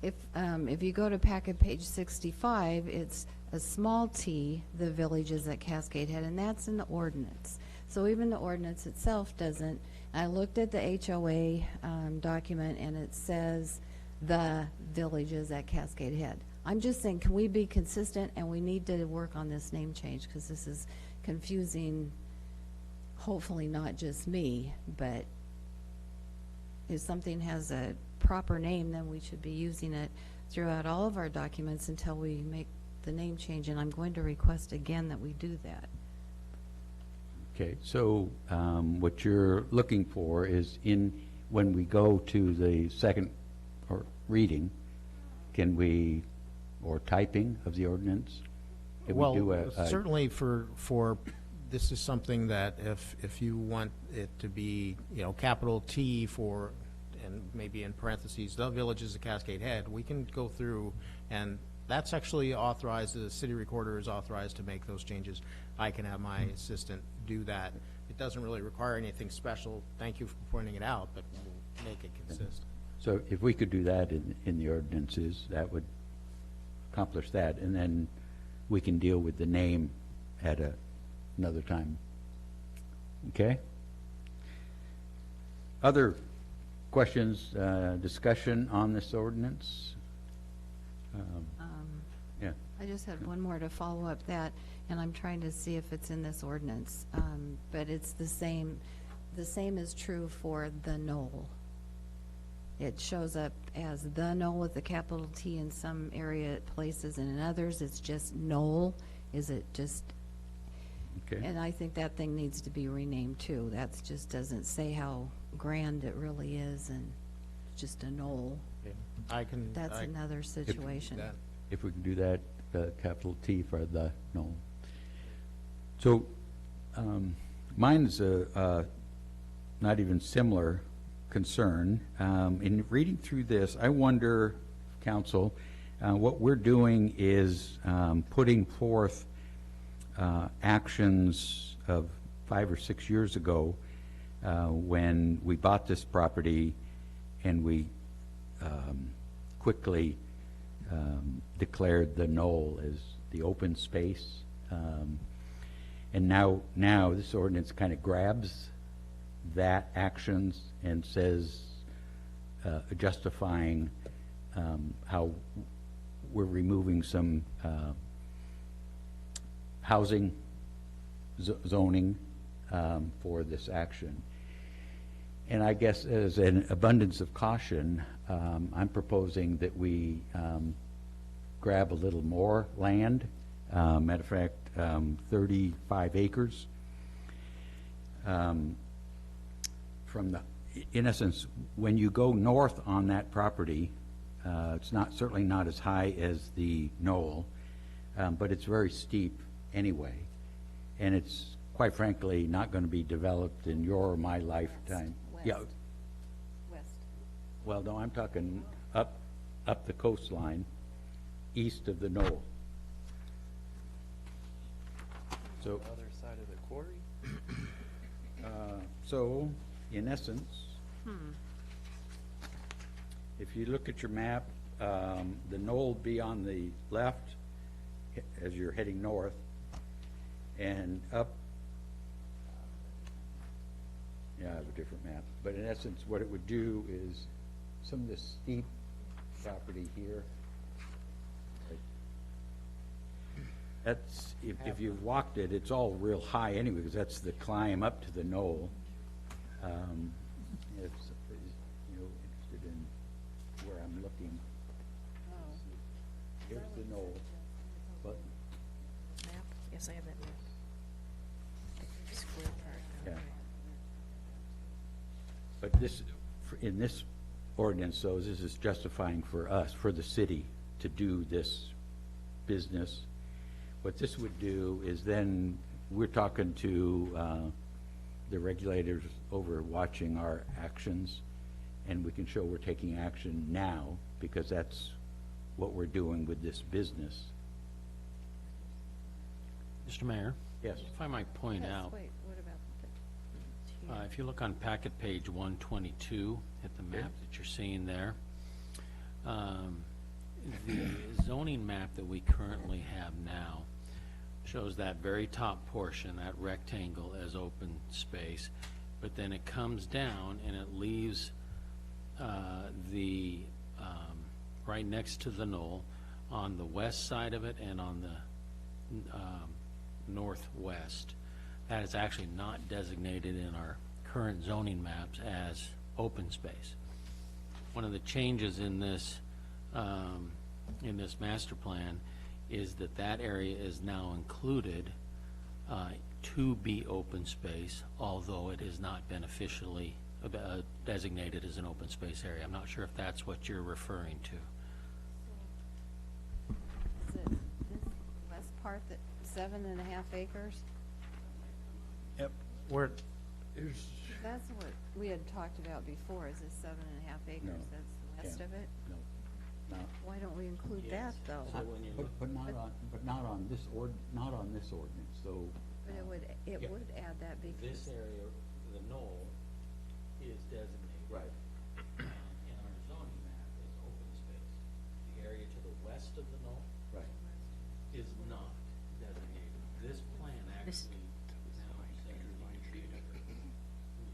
if you go to packet page 65, it's a small t, the villages at Cascade Head, and that's in the ordinance. So even the ordinance itself doesn't. I looked at the HOA document, and it says the villages at Cascade Head. I'm just saying, can we be consistent, and we need to work on this name change, because this is confusing, hopefully not just me, but if something has a proper name, then we should be using it throughout all of our documents until we make the name change, and I'm going to request again that we do that. Okay, so what you're looking for is when we go to the second or reading, can we, or typing of the ordinance? Can we do Well, certainly for, this is something that if you want it to be, you know, capital T for, and maybe in parentheses, the villages of Cascade Head, we can go through, and that's actually authorized, the city recorder is authorized to make those changes. I can have my assistant do that. It doesn't really require anything special. Thank you for pointing it out, but we'll make it consistent. So if we could do that in the ordinances, that would accomplish that, and then we can deal with the name at another time. Okay? Other questions, discussion on this ordinance? Yeah. I just had one more to follow up that, and I'm trying to see if it's in this ordinance, but it's the same is true for the knoll. It shows up as the knoll with the capital T in some area places, and in others, it's just knoll. Is it just, Okay. and I think that thing needs to be renamed too. That just doesn't say how grand it really is, and it's just a knoll. I can. That's another situation. that. If we can do that, capital T for the no. So mine's a not even similar concern. In reading through this, I wonder, council, what we're doing is putting forth actions of 5 or 6 years ago when we bought this property and we quickly declared the knoll as the open space. And now this ordinance kind of grabs that actions and says, justifying how we're removing some housing zoning for this action. And I guess as an abundance of caution, I'm proposing that we grab a little more land, matter of fact, 35 acres. From the, in essence, when you go north on that property, it's certainly not as high as the knoll, but it's very steep anyway, and it's quite frankly not going to be developed in your or my lifetime. Yeah. West. Well, no, I'm talking up the coastline, east of the knoll. So, Other side of the quarry? so in essence, if you look at your map, the knoll will be on the left as you're heading north, and up. Yeah, I have a different map, but in essence, what it would do is some of this steep property here. That's, if you've walked it, it's all real high anyway, because that's the climb up to the knoll. If interested in where I'm looking. Here's the knoll, but, Map? Yes, I have that map. Square part. yeah. But this, in this ordinance, though, this is justifying for us, for the city, to do this business. What this would do is then, we're talking to the regulators over watching our actions, and we can show we're taking action now, because that's what we're doing with this business. Mr. Mayor? Yes. If I might point out, Wait, what about if you look on packet page 122 at the map that you're seeing there, the zoning map that we currently have now shows that very top portion, that rectangle, as open space, but then it comes down and it leaves the right next to the knoll on the west side of it and on the northwest. That is actually not designated in our current zoning maps as open space. One of the changes in this master plan is that that area is now included to be open space, although it is not beneficially designated as an open space area. I'm not sure if that's what you're referring to. Is it this west part, that 7.5 acres? Yep. Where, That's what we had talked about before, is this 7.5 acres? No. That's the west Yeah. of it? No, no. Why don't we include that, though? But not on this ordinance, so. But it Yeah. would add that because, area, the knoll, is designated. Right. In our zoning map is open space. The area to the west of the knoll Right. is not designated. This plan This- actually now says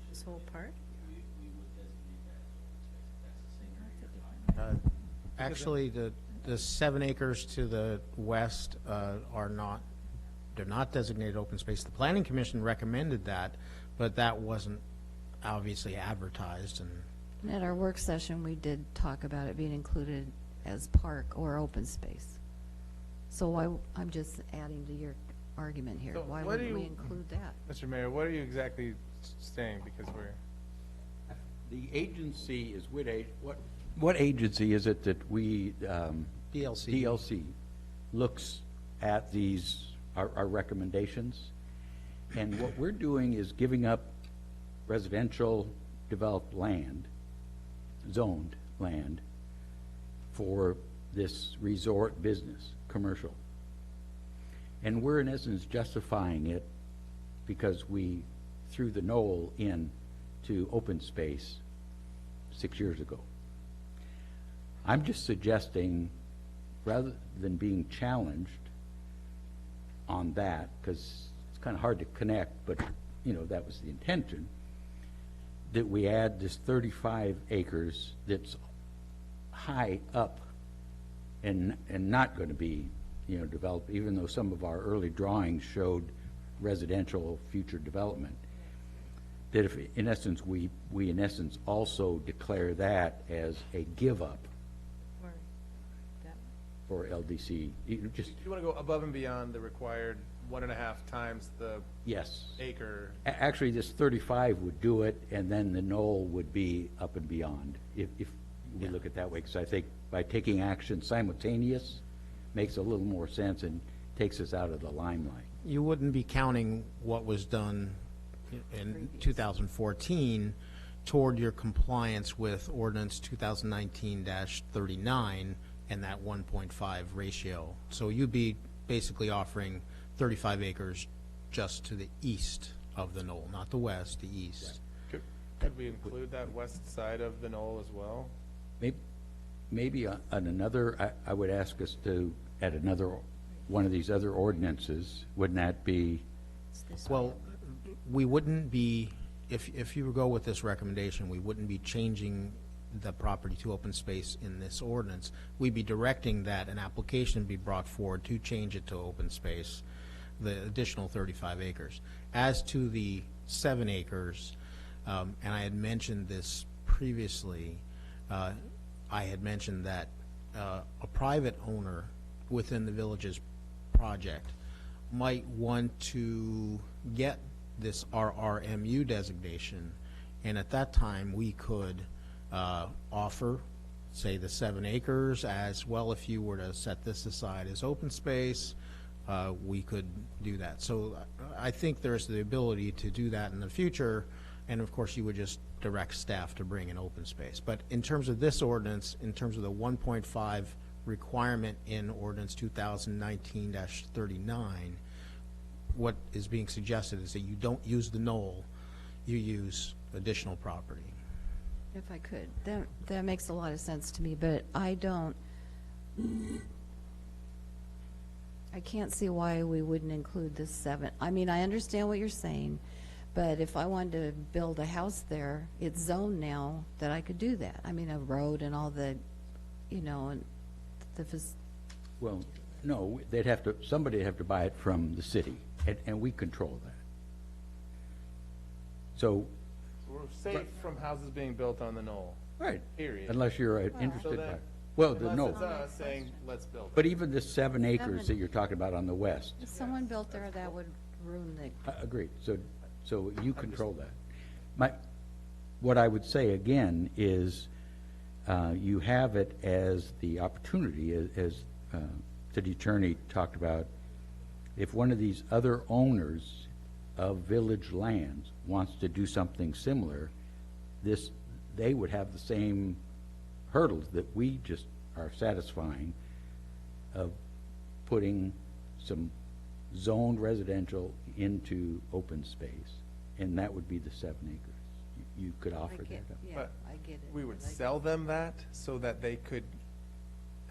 This whole part? we would designate that as open space. That's the same area you're talking about. actually, the 7 acres to the west are not, they're not designated open space. The Planning Commission recommended that, but that wasn't obviously advertised, and at our work session, we did talk about it being included as park or open space. So I'm just adding to your argument here. So Why what do wouldn't we you- include that? Mr. Mayor, what are you exactly saying? Because we're, The agency is what agency is it that we, DLC. DLC looks at these, our recommendations? And what we're doing is giving up residential developed land, zoned land, for this resort business, commercial. And we're in essence justifying it because we threw the knoll in to open space 6 years ago. I'm just suggesting, rather than being challenged on that, because it's kind of hard to connect, but, that was the intention, that we add this 35 acres that's high up and not going to be, developed, even though some of our early drawings showed residential future development. That if, in essence, we in essence also declare that as a give-up Or that? for LDC, just, you want to go above and beyond the required 1.5 times the yes. acre. Actually, this 35 would do it, and then the knoll would be up and beyond, if we look at it that way, because I think by taking action simultaneous makes a little more sense and takes us out of the limelight. you wouldn't be counting what was done in 2014 toward your compliance with ordinance 2019-39 and that 1.5 ratio. So you'd be basically offering 35 acres just to the east of the knoll, not the west, the east. Could we include that west side of the knoll as well? Maybe on another, I would ask us to, at another, one of these other ordinances, wouldn't that be It's this Well, we wouldn't be, if you go with this recommendation, we wouldn't be changing the property to open space in this ordinance. We'd be directing that an application be brought forward to change it to open space, the additional 35 acres. As to the 7 acres, and I had mentioned this previously, I had mentioned that a private owner within the village's project might want to get this RRMU designation, and at that time we could offer, say, the 7 acres as well. If you were to set this aside as open space, we could do that. So I think there's the ability to do that in the future, and of course you would just direct staff to bring in open space. But in terms of this ordinance, in terms of the 1.5 requirement in ordinance 2019-39, what is being suggested is that you don't use the knoll, you use additional property. If I could, that makes a lot of sense to me, but I can't see why we wouldn't include this 7. I mean, I understand what you're saying, but if I wanted to build a house there, it's zoned now that I could do that. I mean, a road and all the, and Well, no, they'd have to, somebody would have to buy it from the city, and we control that. So, We're safe from houses being built on the knoll. right, Period. unless you're So interested then, by, well, the unless no. it's us saying, let's build it. But even the 7 acres that you're talking about on the west, if someone built there, that would ruin the, agreed, so you control that. What I would say again is, you have it as the opportunity, as city attorney talked about, if one of these other owners of village lands wants to do something similar, they would have the same hurdles that we just are satisfying of putting some zoned residential into open space, and that would be the 7 acres. You could offer that up. yeah, But I get it. we would but I- sell them that so that they could,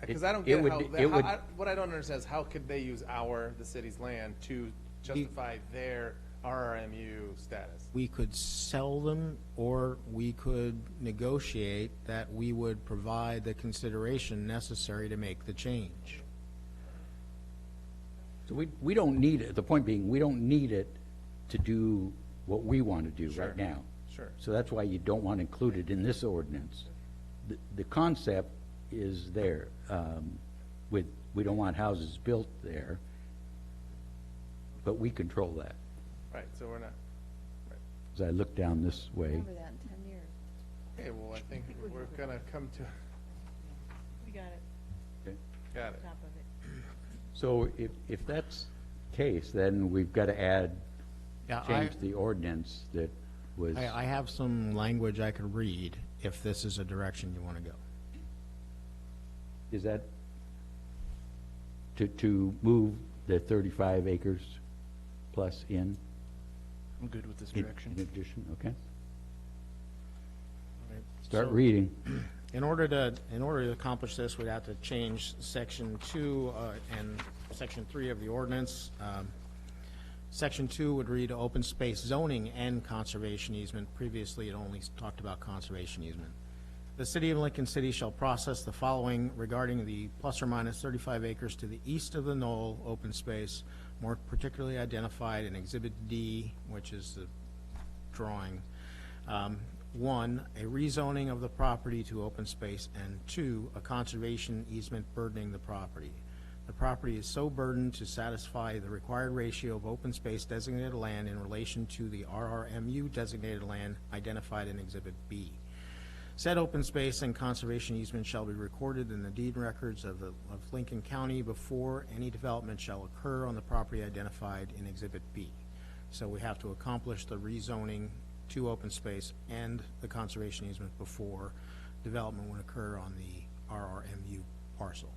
because I don't it get would how, be- it would- what I don't understand is how could they use the city's land to justify their RRMU status? We could sell them, or we could negotiate that we would provide the consideration necessary to make the change. So we don't need it, the point being, we don't need it to do what we want to do right now. Sure. So that's why you don't want to include it in this ordinance. The concept is there, we don't want houses built there, but we control that. Right, so we're not, As I look down this way, Remember that in 10 years. okay, well, I think we're gonna come to, We got it, okay? got it. top of it. So if that's the case, then we've got to Yeah, change the ordinance that was, I have some language I could read if this is a direction you want to go. is that to move the 35 acres plus in? I'm good with this In direction. addition, okay? So- Start reading. In order to accomplish this, we'd have to change section 2 and section 3 of the ordinance. Section 2 would read open space zoning and conservation easement. Previously, it only talked about conservation easement. The city of Lincoln City shall process the following regarding the plus or minus 35 acres to the east of the knoll open space, more particularly identified in Exhibit D, which is the drawing. 1, a rezoning of the property to open space, and 2, a conservation easement burdening the property. The property is so burdened to satisfy the required ratio of open space designated land in relation to the RRMU designated land identified in Exhibit B. Said open space and conservation easement shall be recorded in the deed records of Lincoln County before any development shall occur on the property identified in Exhibit B. So we have to accomplish the rezoning to open space and the conservation easement before development would occur on the RRMU parcel.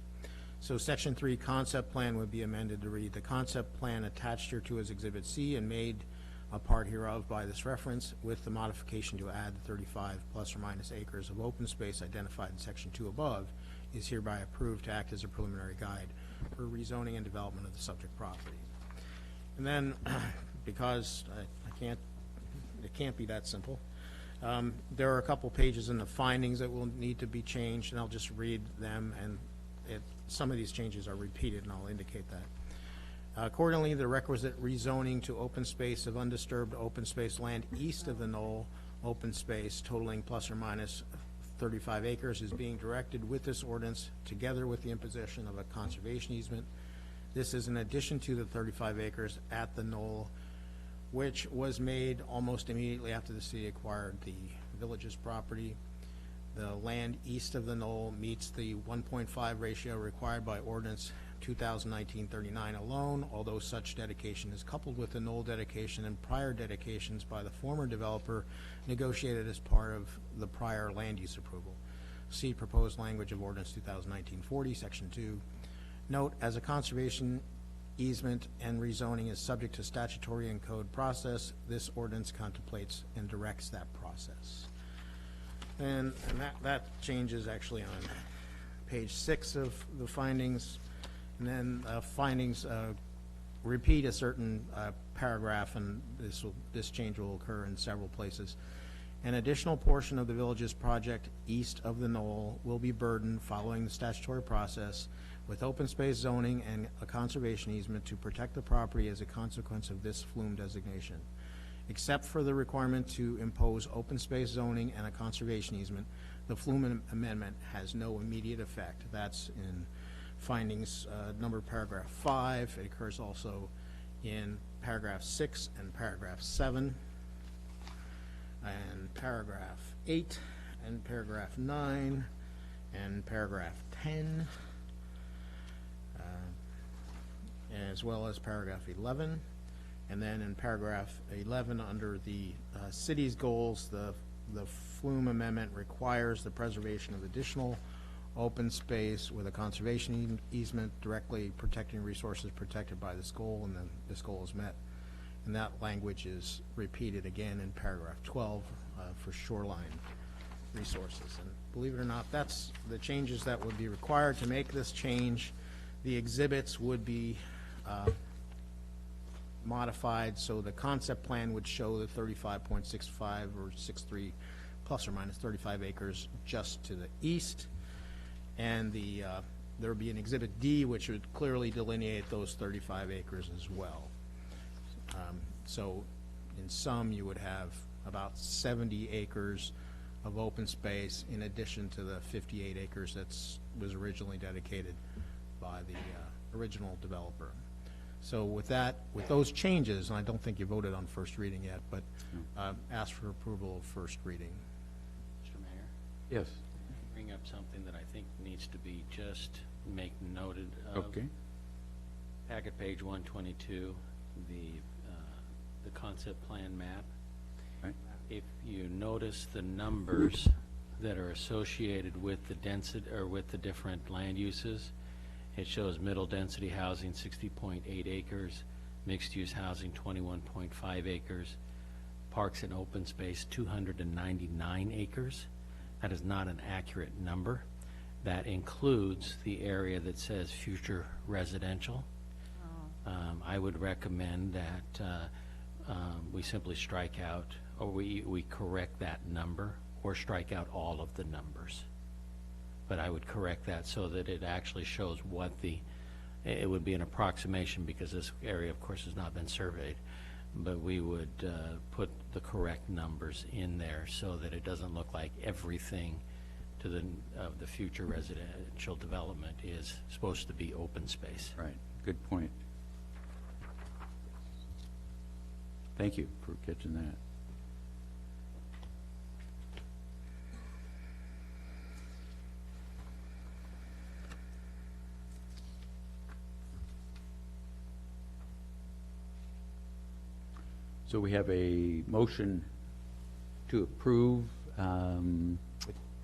So Section 3 concept plan would be amended to read, the concept plan attached hereto as Exhibit C and made a part hereof by this reference with the modification to add the 35 plus or minus acres of open space identified in Section 2 above is hereby approved to act as a preliminary guide for rezoning and development of the subject property. And then because it can't be that simple. There are a couple pages in the findings that will need to be changed, and I'll just read them, and some of these changes are repeated, and I'll indicate that. Accordingly, the requisite rezoning to open space of undisturbed open space land east of the Knoll open space totaling plus or minus 35 acres is being directed with this ordinance together with the imposition of a conservation easement. This is in addition to the 35 acres at the Knoll, which was made almost immediately after the city acquired the village's property. The land east of the Knoll meets the 1.5 ratio required by ordinance 2019-39 alone, although such dedication is coupled with the Knoll dedication and prior dedications by the former developer negotiated as part of the prior land use approval. See proposed language of ordinance 2019-40, section 2. Note, as a conservation easement and rezoning is subject to statutory and code process, this ordinance contemplates and directs that process. And that change is actually on page 6 of the findings. And then findings repeat a certain paragraph, and this change will occur in several places. An additional portion of the village's project east of the Knoll will be burdened following the statutory process with open space zoning and a conservation easement to protect the property as a consequence of this flume designation. Except for the requirement to impose open space zoning and a conservation easement, the flume amendment has no immediate effect. That's in findings number paragraph 5. It occurs also in paragraph 6 and paragraph 7 and paragraph 8 and paragraph 9 and paragraph 10 as well as paragraph 11. And then in paragraph 11 under the city's goals, the flume amendment requires the preservation of additional open space with a conservation easement directly protecting resources protected by this goal, and then this goal is met. And that language is repeated again in paragraph 12 for shoreline resources. And believe it or not, that's the changes that would be required to make this change. The exhibits would be modified, so the concept plan would show the 35.65 or 63 plus or minus 35 acres just to the east, and there would be an exhibit D which would clearly delineate those 35 acres as well. So in sum you would have about 70 acres of open space in addition to the 58 acres that was originally dedicated by the original developer. So with that, with those changes, and I don't think you voted on first reading yet, but ask for approval of first reading. Mr. Mayor? Yes. Bring up something that I think needs to be just noted of. Okay. Packet page 122, the concept plan map. Right. If you notice the numbers that are associated with the density or with the different land uses, it shows middle density housing 60.8 acres, mixed use housing 21.5 acres, parks and open space 299 acres. That is not an accurate number. That includes the area that says future residential. I would recommend that we simply strike out, or we correct that number, or strike out all of the numbers. But I would correct that so that it actually shows what it would be an approximation, because this area, of course, has not been surveyed. But we would put the correct numbers in there so that it doesn't look like everything to the future residential development is supposed to be open space. Right. Good point. Thank you for catching that. So we have a motion to approve With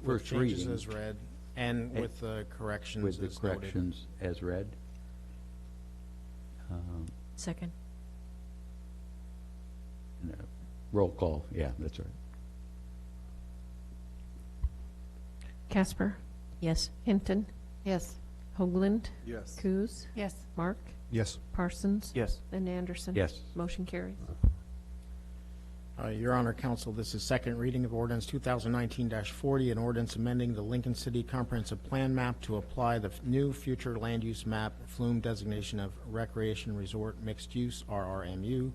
first changes reading. as read, and with the corrections With the as noted. corrections as read. Second. Roll call, yeah, that's right. Casper, Yes. Hinton, Yes. Hoagland? Yes. Coos? Yes. Mark? Yes. Parsons? Yes. And Anderson? Yes. Motion carries. Your Honor, Counsel, this is second reading of ordinance 2019-40, an ordinance amending the Lincoln City Comprehensive Plan map to apply the new future land use map flume designation of Recreation Resort Mixed Use, RRMU,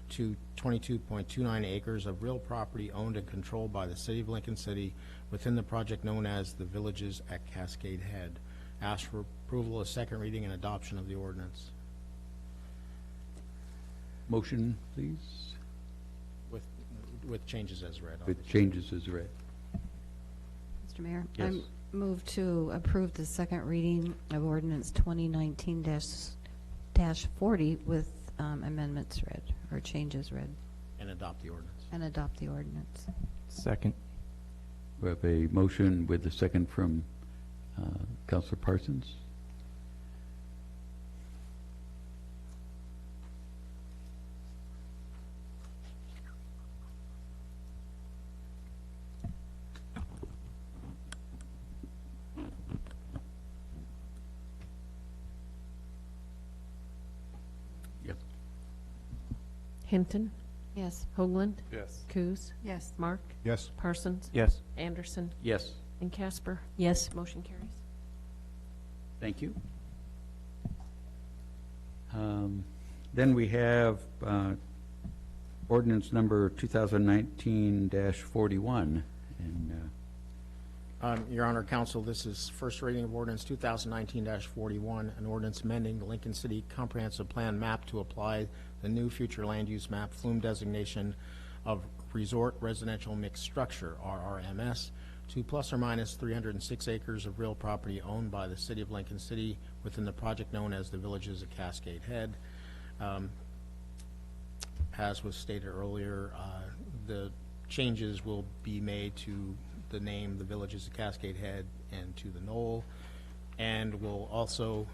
to 22.29 acres of real property owned and controlled by the City of Lincoln City within the project known as the Villages at Cascade Head. Ask for approval of second reading and adoption of the ordinance. Motion, please, With changes as read. with changes as read. Mr. Mayor? Yes. I move to approve the second reading of ordinance 2019-40 with amendments read, or changes read, And adopt the ordinance. and adopt the ordinance. Second. We have a motion with the second from Counselor Parsons. Yep. Hinton? Yes. Hoagland? Yes. Coos? Yes. Mark? Yes. Parsons? Yes. Anderson? Yes. And Casper? Yes. Motion carries. Thank you. Then we have ordinance number 2019-41. And Your Honor, Counsel, this is first reading of ordinance 2019-41, an ordinance amending the Lincoln City Comprehensive Plan map to apply the new future land use map flume designation of Resort Residential Mixed Structure, RRMS, to plus or minus 306 acres of real property owned by the City of Lincoln City within the project known as the Villages at Cascade Head. As was stated earlier, the changes will be made to the name, the Villages at Cascade Head, and to the Knoll. And we'll also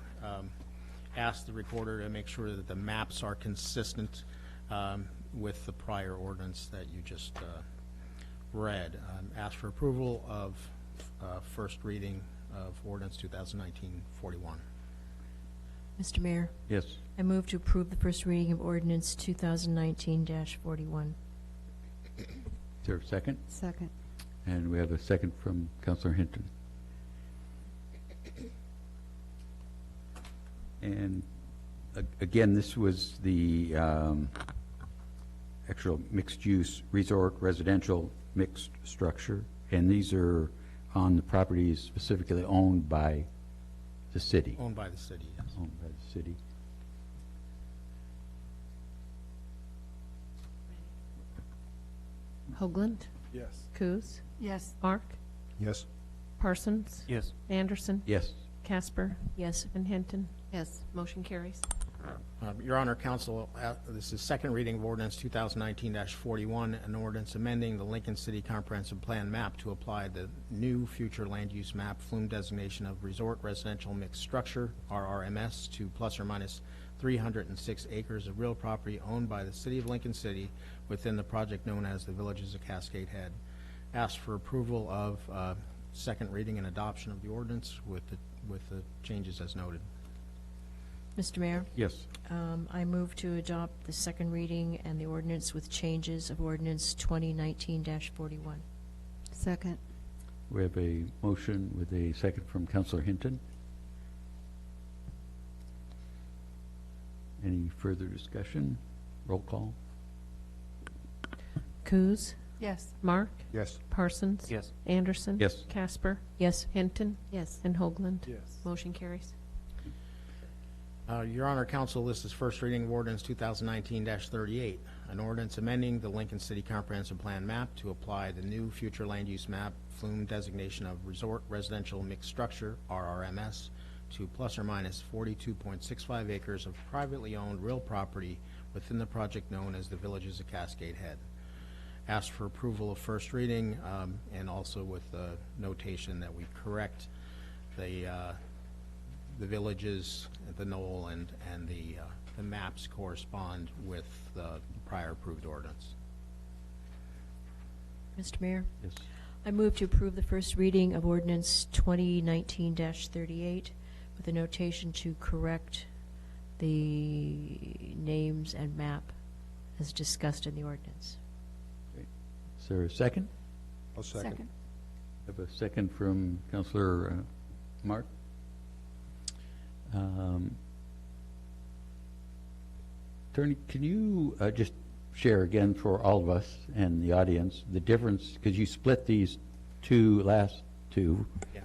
ask the recorder to make sure that the maps are consistent with the prior ordinance that you just read. Ask for approval of first reading of ordinance 2019-41. Mr. Mayor, yes, I move to approve the first reading of ordinance 2019-41. is there a second? Second. And we have a second from Counselor Hinton. And again, this was the actual mixed-use resort residential mixed structure, and these are on the properties specifically owned by the city. Owned by the city, yes. Owned by the city. Hoagland? Yes. Coos? Yes. Mark? Yes. Parsons? Yes. Anderson? Yes. Casper? Yes. And Hinton? Yes. Motion carries. Your Honor, Counsel, this is second reading of ordinance 2019-41, an ordinance amending the Lincoln City Comprehensive Plan map to apply the new future land use map flume designation of Resort Residential Mixed Structure, RRMS, to plus or minus 306 acres of real property owned by the City of Lincoln City within the project known as the Villages of Cascade Head. Ask for approval of second reading and adoption of the ordinance with the changes as noted. Mr. Mayor, Yes. I move to adopt the second reading and the ordinance with changes of ordinance 2019-41. Second. We have a motion with a second from Counselor Hinton. Any further discussion? Roll call. Coos? Yes. Mark? Yes. Parsons? Yes. Anderson? Yes. Casper? Yes. Hinton? Yes. And Hoagland? Yes. Motion carries. Your Honor, Counsel, this is first reading of ordinance 2019-38, an ordinance amending the Lincoln City Comprehensive Plan map to apply the new future land use map flume designation of Resort Residential Mixed Structure, RRMS, to plus or minus 42.65 acres of privately owned real property within the project known as the Villages of Cascade Head. Ask for approval of first reading and also with the notation that we correct the villages, the knoll, and the maps correspond with the prior approved ordinance. Mr. Mayor, Yes. I move to approve the first reading of ordinance 2019-38 with a notation to correct the names and map as discussed in the ordinance. Is there a second? I'll second. Have a second from Counselor Mark. Attorney, can you just share again for all of us and the audience the difference, because you split these last two,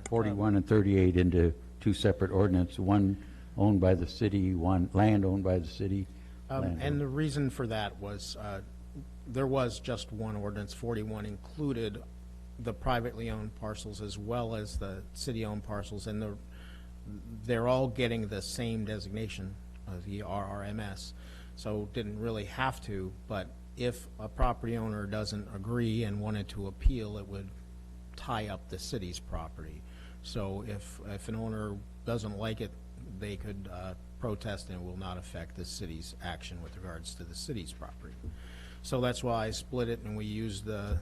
41 and 38, into two separate ordinances, one owned by the city, one land owned by the city. And the reason for that was, there was just one ordinance. 41 included the privately owned parcels as well as the city-owned parcels, and they're all getting the same designation, the RRMS. So didn't really have to, but if a property owner doesn't agree and wanted to appeal, it would tie up the city's property. So if an owner doesn't like it, they could protest, and it will not affect the city's action with regards to the city's property. So that's why I split it, and we used the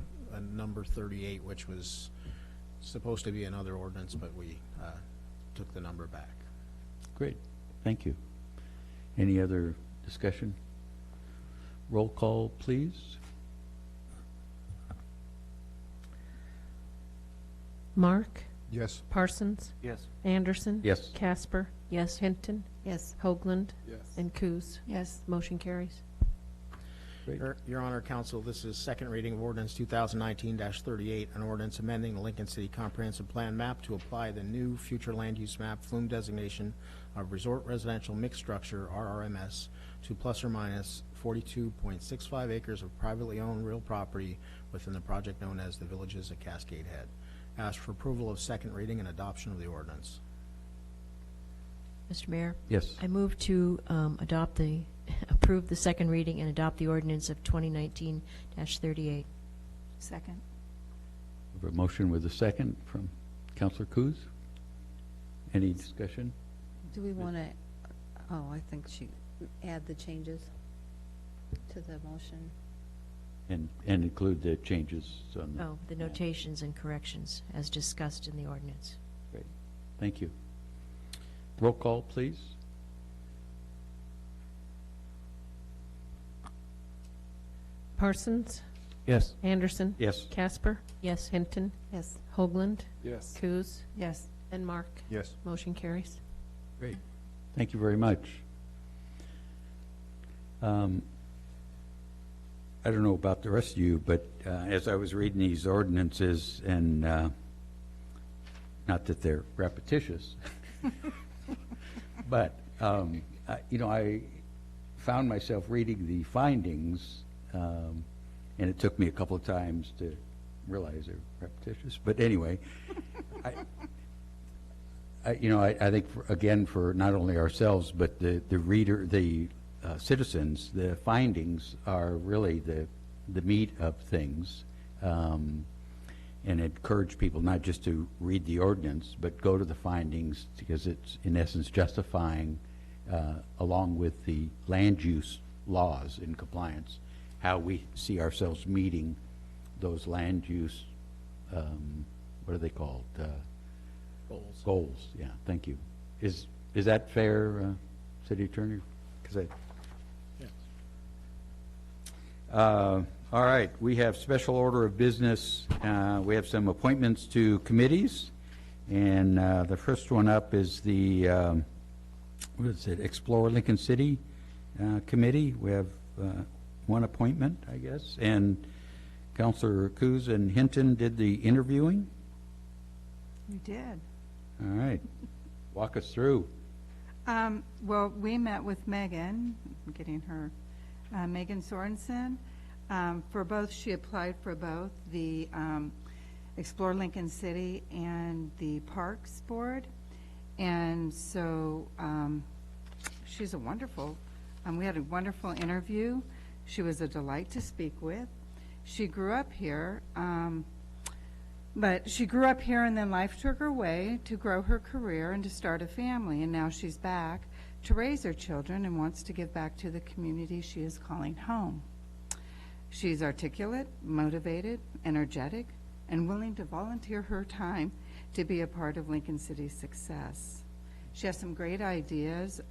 number 38, which was supposed to be another ordinance, but we took the number back. Great, thank you. Any other discussion? Roll call, please. Mark? Yes. Parsons? Yes. Anderson? Yes. Casper? Yes. Hinton? Yes. Hoagland? Yes. And Coos? Yes. Motion carries. Great. Your Honor, Counsel, this is second reading of ordinance 2019-38, an ordinance amending the Lincoln City Comprehensive Plan map to apply the new future land use map flume designation of Resort Residential Mixed Structure, RRMS, to plus or minus 42.65 acres of privately owned real property within the project known as the Villages at Cascade Head. Ask for approval of second reading and adoption of the ordinance. Mr. Mayor? Yes. I move to approve the second reading and adopt the ordinance of 2019-38. Second. We have a motion with a second from Counselor Coos. Any discussion? Do we want to, I think she add the changes to the motion. And include the changes on the... Oh, the notations and corrections as discussed in the ordinance. Great, thank you. Roll call, please. Parsons? Yes. Anderson? Yes. Casper? Yes. Hinton? Yes. Hoagland? Yes. Coos? Yes. And Mark? Yes. Motion carries. Great, thank you very much. I don't know about the rest of you, but as I was reading these ordinances, and not that they're repetitious, but I found myself reading the findings, and it took me a couple of times to realize they're repetitious. But anyway, I think again, for not only ourselves but the reader, the citizens, the findings are really the meat of things, and encourage people not just to read the ordinance but go to the findings, because it's in essence justifying, along with the land use laws in compliance, how we see ourselves meeting those land use, what are they called? Goals. Goals, yeah, thank you. Is that fair, City Attorney? 'Cause all right, we have special order of business. We have some appointments to committees, and the first one up is the, what is it, Explore Lincoln City Committee. We have one appointment, I guess, and Councilor Coos and Hinton did the interviewing. We did. All right, walk us through. Well, we met with Megan, I'm getting her, Megan Sorensen. For both, she applied for both the Explore Lincoln City and the Parks Board. And so she's a wonderful, we had a wonderful interview. She was a delight to speak with. She grew up here, but she grew up here, and then life took her way to grow her career and to start a family. And now she's back to raise her children and wants to give back to the community she is calling home. She's articulate, motivated, energetic, and willing to volunteer her time to be a part of Lincoln City's success. She has some great ideas,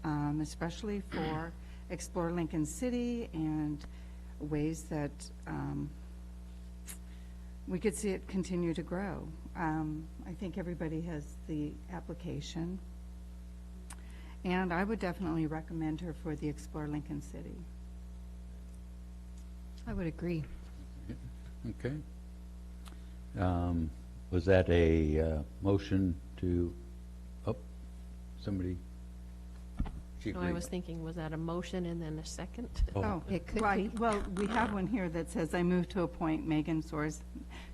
especially for Explore Lincoln City and ways that we could see it continue to grow. I think everybody has the application. And I would definitely recommend her for the Explore Lincoln City. I would agree. Okay. Was that a motion to, somebody? She So I agreed. was thinking, was that a motion and then a second? Oh, It could right. be. Well, we have one here that says, I move to appoint Megan Soares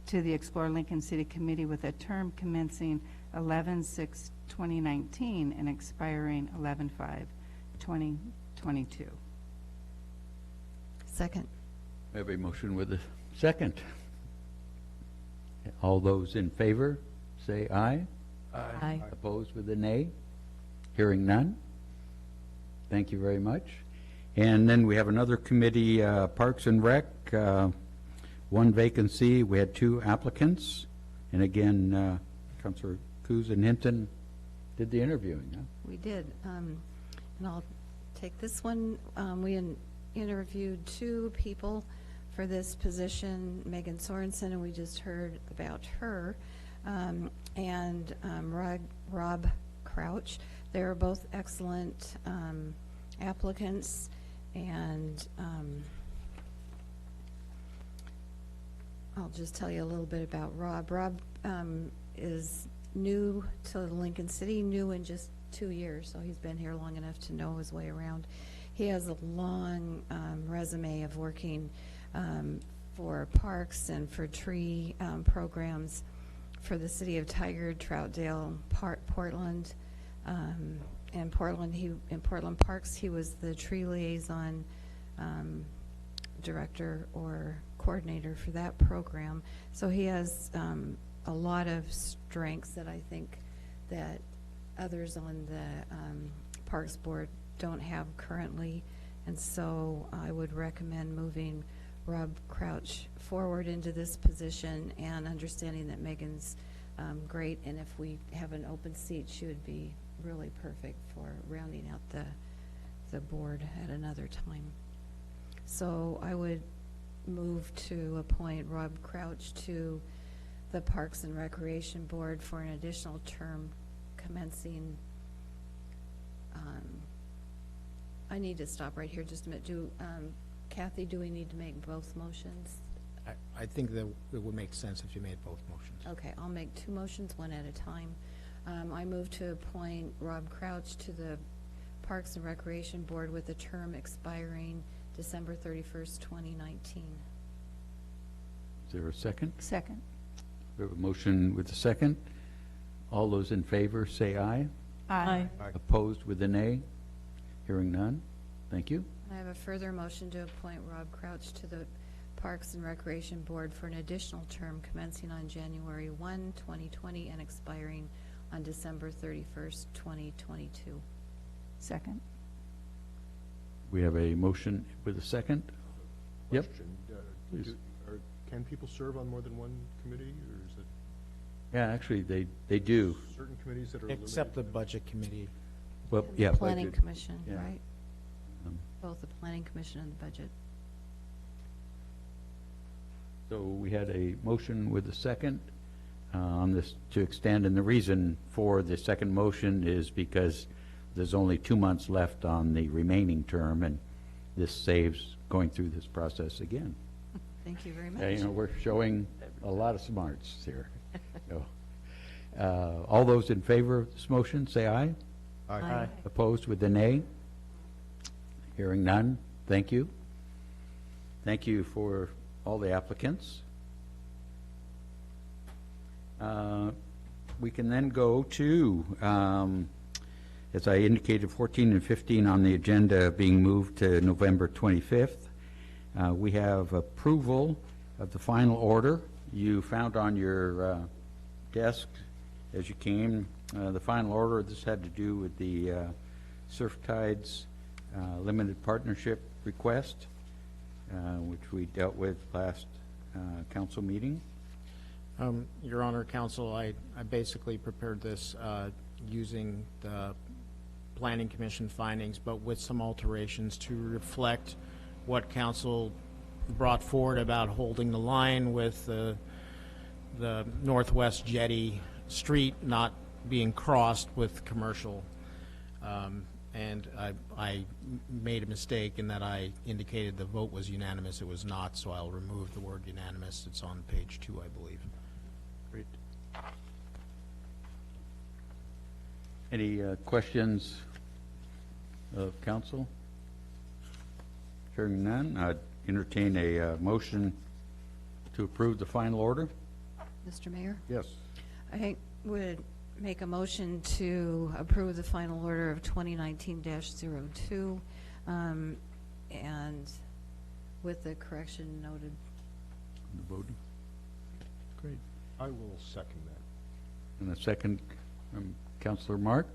to the Explore Lincoln City Committee with a term commencing 11/6/2019 and expiring 11/5/2022. Second. We have a motion with a second. All those in favor, say aye. Aye. Opposed with a nay? Hearing none? Thank you very much. And then we have another committee, Parks and Rec, one vacancy. We had 2 applicants. And again, Councilor Coos and Hinton did the interviewing, huh? We did, and I'll take this one. We interviewed 2 people for this position, Megan Sorensen, and we just heard about her, and Rob Crouch. They were both excellent applicants, and I'll just tell you a little bit about Rob. Rob is new to Lincoln City, new in just 2 years, so he's been here long enough to know his way around. He has a long resume of working for parks and for tree programs for the city of Tigard, Troutdale, Portland. In Portland Parks, he was the tree liaison director or coordinator for that program. So he has a lot of strengths that I think that others on the Parks Board don't have currently. And so I would recommend moving Rob Crouch forward into this position, and understanding that Megan's great, and if we have an open seat, she would be really perfect for rounding out the board at another time. So I would move to appoint Rob Crouch to the Parks and Recreation Board for an additional term commencing. I need to stop right here just a minute. Kathy, do we need to make both motions? I think that it would make sense if you made both motions. Okay, I'll make 2 motions, one at a time. I move to appoint Rob Crouch to the Parks and Recreation Board with a term expiring December 31st, 2019. Is there a second? Second. We have a motion with a second. All those in favor, say aye. Aye. Opposed with a nay? Hearing none? Thank you. I have a further motion to appoint Rob Crouch to the Parks and Recreation Board for an additional term commencing on January 1, 2020 and expiring on December 31st, 2022. Second. We have a motion with a second. Yep. Question, Please. Can people serve on more than one committee, or is it Yeah, actually, they do. certain committees that are eliminated? Except the Budget Committee. Well, And yeah. the Planning budget. Commission, Yeah. right? Um, Both the Planning Commission and the Budget. So we had a motion with a second on this to extend, and the reason for the second motion is because there's only 2 months left on the remaining term, and this saves going through this process again. Thank you very Yeah, much. we're showing a lot of smarts here. So, all those in favor of this motion, say aye. Aye. Opposed with a nay? Hearing none, thank you. Thank you for all the applicants. We can then go to, as I indicated, 14 and 15 on the agenda being moved to November 25th. We have approval of the final order. You found on your desk as you came the final order. This had to do with the Surf Tides Limited Partnership request, which we dealt with last council meeting. Your Honor, Council, I basically prepared this using the Planning Commission findings, but with some alterations to reflect what council brought forward about holding the line with the northwest jetty street not being crossed with commercial. And I made a mistake in that I indicated the vote was unanimous. It was not, so I'll remove the word unanimous. It's on page 2, I believe. Great. Any questions of council? Hearing none, I'd entertain a motion to approve the final order. Mr. Mayor? Yes. I would make a motion to approve the final order of 2019-02, and with the correction noted. The voting. Great. I will second that. And a second from Councilor Mark.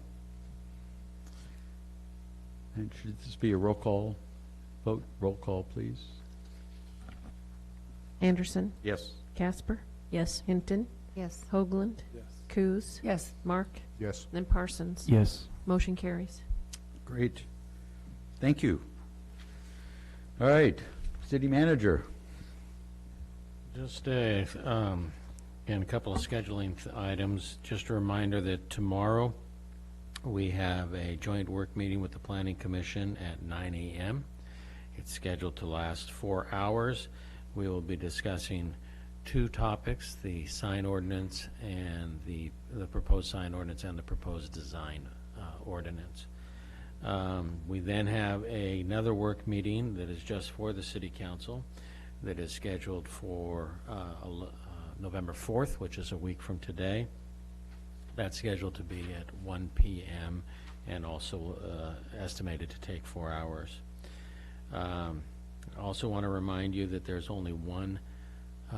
And should this be a roll call vote? Roll call, please. Anderson, Yes. Casper, Yes. Hinton, Yes. Hoagland, Yes. Coos, Yes. Mark, Yes. and Parsons. Yes. Motion carries. Great. Thank you. All right, city manager. Just again, a couple of scheduling items. Just a reminder that tomorrow we have a joint work meeting with the Planning Commission at 9 a.m. It's scheduled to last 4 hours. We will be discussing two topics, the sign ordinance and the proposed sign ordinance and the proposed design ordinance. We then have another work meeting that is just for the City Council that is scheduled for November 4th, which is a week from today. That's scheduled to be at 1 p.m. and also estimated to take 4 hours. I also want to remind you that there's only one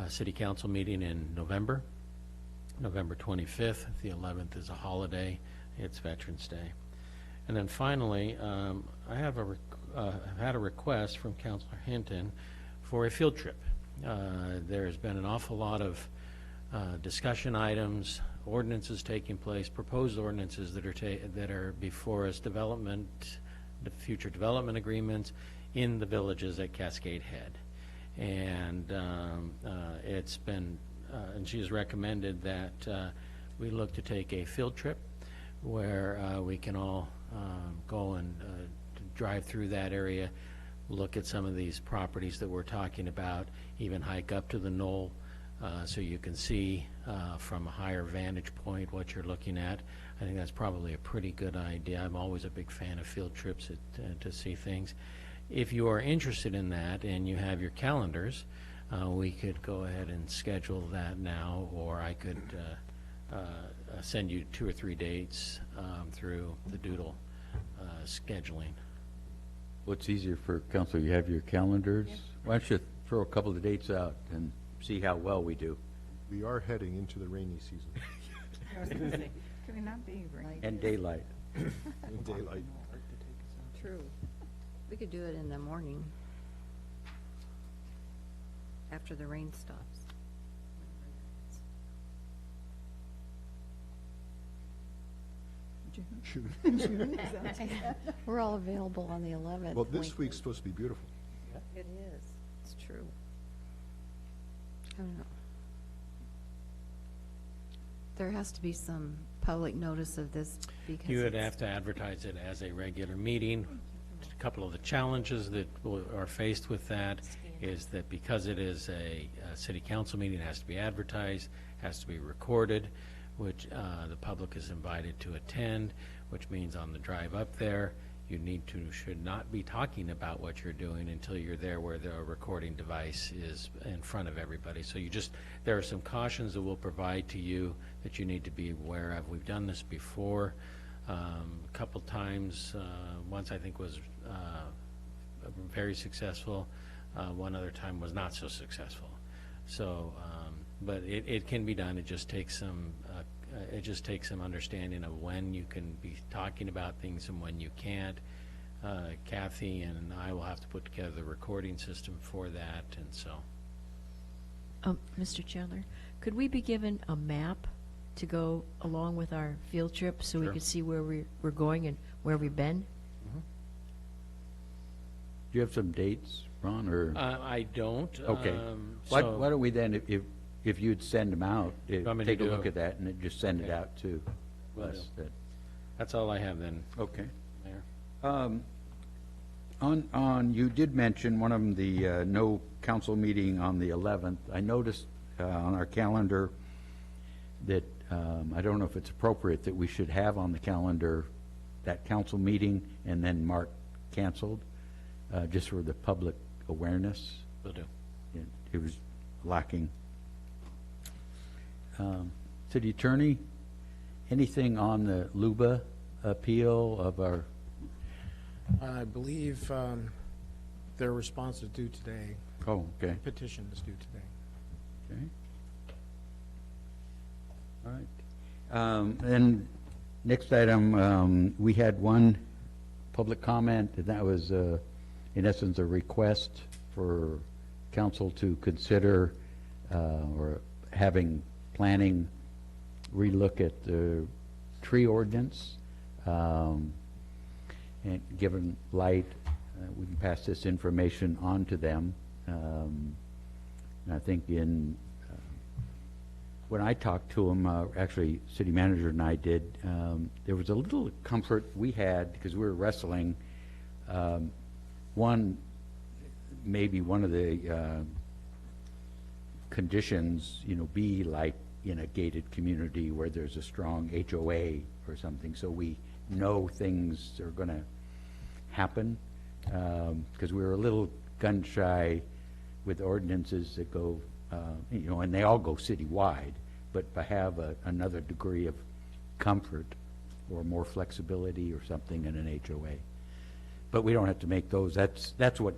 City Council meeting in November, November 25th. The 11th is a holiday. It's Veterans Day. And then finally, I have had a request from Councilor Hinton for a field trip. There's been an awful lot of discussion items, ordinances taking place, proposed ordinances that are before us, the future development agreements in the villages at Cascade Head. And it's been, and she has recommended that we look to take a field trip where we can all go and drive through that area, look at some of these properties that we're talking about, even hike up to the knoll so you can see from a higher vantage point what you're looking at. I think that's probably a pretty good idea. I'm always a big fan of field trips to see things. If you are interested in that and you have your calendars, we could go ahead and schedule that now, or I could send you 2 or 3 dates through the Doodle scheduling. What's easier for council? You have your calendars? Why don't you throw a couple of dates out and see how well we do? We are heading into the rainy season. Can we not be right? And daylight. In daylight. True. We could do it in the morning, after the rain stops. June. We're all available on the 11th. Well, this week's supposed to be beautiful. It is. It's true. I don't know. There has to be some public notice of this because You would have to advertise it as a regular meeting. A couple of the challenges that are faced with that is that because it is a city council meeting, it has to be advertised, has to be recorded, which the public is invited to attend, which means on the drive up there, you should not be talking about what you're doing until you're there where the recording device is in front of everybody. So there are some cautions that we'll provide to you that you need to be aware of. We've done this before a couple times. Once I think was very successful. One other time was not so successful. So, but it can be done. It just takes some understanding of when you can be talking about things and when you can't. Kathy and I will have to put together the recording system for that, and so. Mr. Chandler, could we be given a map to go along with our field trip so we Sure. could see where we're going and where we've been. Do you have some dates, Ron, or? I don't. Okay. Why don't we then, if you'd send them out, want me to take a do look a- at that and then just send it out to Will us. do. That's all I have then, Okay. Mayor. You did mention one of them, the no council meeting on the 11th. I noticed on our calendar that, I don't know if it's appropriate that we should have on the calendar that council meeting and then mark canceled, just for the public awareness. Will do. It was lacking. City Attorney, anything on the Luba appeal of our, I believe their response is due today. oh, okay, Petition is due today. okay. All right. And next item, we had one public comment, and that was, in essence, a request for council to consider or having planning relook at the tree ordinance. And given light, we can pass this information on to them. And I think when I talked to them, actually, city manager and I did, there was a little comfort we had, because we were wrestling. Maybe one of the conditions, be like in a gated community where there's a strong HOA or something, so we know things are going to happen, because we were a little gun shy with ordinances that go, and they all go citywide, but to have another degree of comfort or more flexibility or something in an HOA. But we don't have to make those. That's what,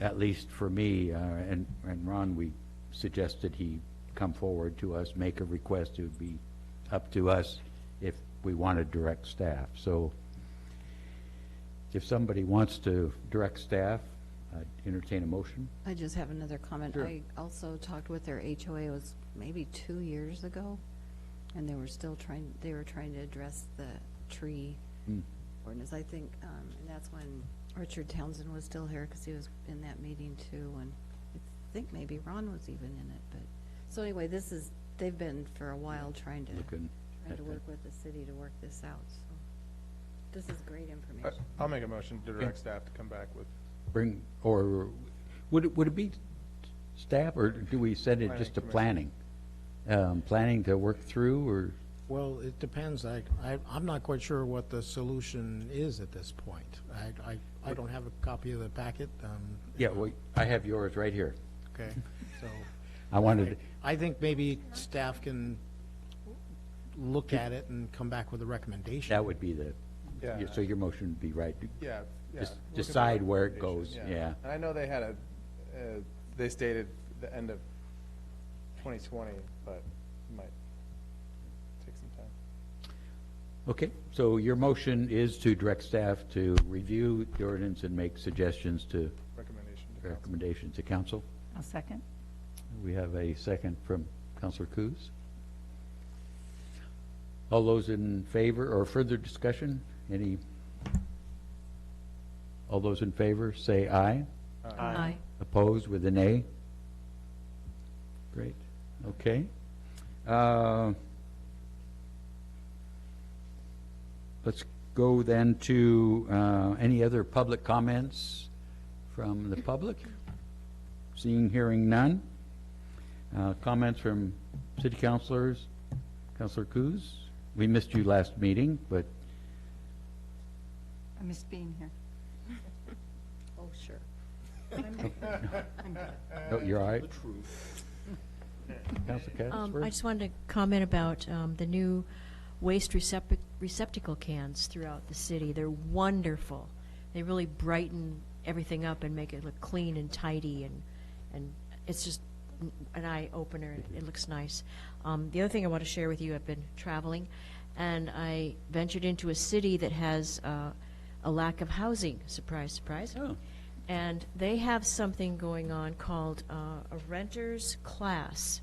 at least for me, and Ron, we suggested he come forward to us, make a request. It would be up to us if we wanted direct staff. So if somebody wants to direct staff, I'd entertain a motion. I just have another comment. Sure. I also talked with their HOA, it was maybe 2 years ago, and they were trying to address the tree ordinance, I think, and that's when Richard Townsend was still here, because he was in that meeting too, and I think maybe Ron was even in it, but, so anyway, they've been for a while trying to work with the city to work this out, so this is great information. I'll make a motion to direct staff to come back with. Or would it be staff, or do we send it just to planning? Planning to work through, or? Well, it depends. I'm not quite sure what the solution is at this point. I don't have a copy of the packet. Yeah, well, I have yours right here. Okay, so. I wanted, I think maybe staff can look at it and come back with a recommendation. that would be Yeah. so your motion would be right. Yeah. Just look at the decide where it recommendations, goes, yeah. And I know they had they stated the end of 2020, but it might take some time. Okay, so your motion is to direct staff to review the ordinance and make suggestions to recommendations to council. I'll second. We have a second from Councilor Coos. All those in favor, or further discussion? All those in favor, say aye. Aye. Opposed with a nay? Great, okay. Let's go then to any other public comments from the public? Seeing, hearing none. Comments from city councilors? Councilor Coos? We missed you last meeting, but I missed being here. Oh, sure. no, you're all right? Councilor Cadsworth? I just wanted to comment about the new waste receptacle cans throughout the city. They're wonderful. They really brighten everything up and make it look clean and tidy, and it's just an eye-opener. It looks nice. The other thing I want to share with you, I've been traveling, and I ventured into a city that has a lack of housing. Surprise, surprise. Oh. And they have something going on called a renter's class.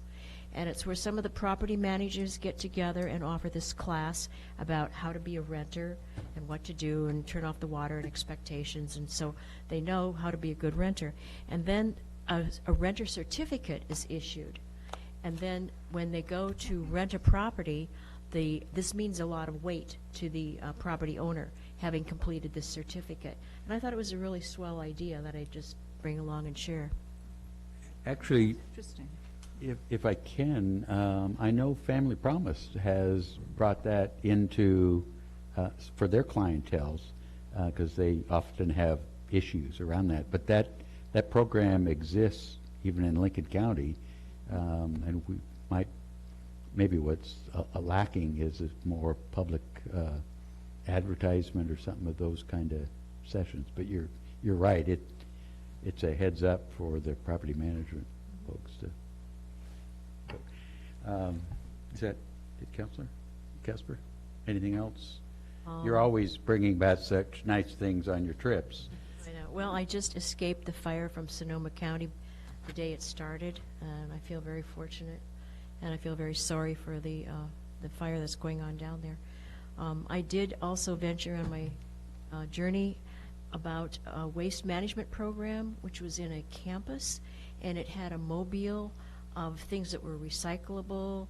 And it's where some of the property managers get together and offer this class about how to be a renter and what to do and turn off the water and expectations. And so they know how to be a good renter. And then a renter certificate is issued. And then when they go to rent a property, this means a lot of weight to the property owner, having completed this certificate. And I thought it was a really swell idea that I'd just bring along and share. Actually, Interesting. if I can, I know Family Promise has brought that into, for their clientels, because they often have issues around that. But that program exists even in Lincoln County, and we might, maybe what's lacking is a more public advertisement or something of those kind of sessions. But you're right, it's a heads up for the property management folks to. Is that it, Counselor Casper? Anything else? You're always bringing back such nice things on your trips. I know. Well, I just escaped the fire from Sonoma County the day it started, and I feel very fortunate, and I feel very sorry for the fire that's going on down there. I did also venture on my journey about a waste management program, which was in a campus, and it had a mobile of things that were recyclable,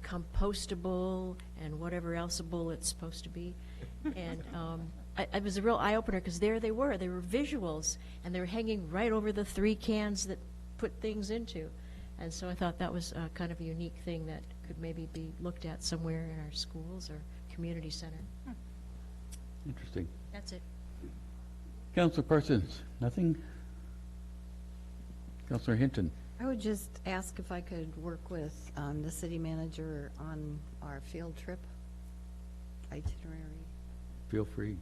compostable, and whatever elseable it's supposed to be. And it was a real eye-opener, because there they were visuals, and they were hanging right over the 3 cans that put things into. And so I thought that was kind of a unique thing that could maybe be looked at somewhere in our schools or community center. Interesting. That's it. Councilor Parsons, nothing? Councilor Hinton? I would just ask if I could work with the city manager on our field trip itinerary, Feel free.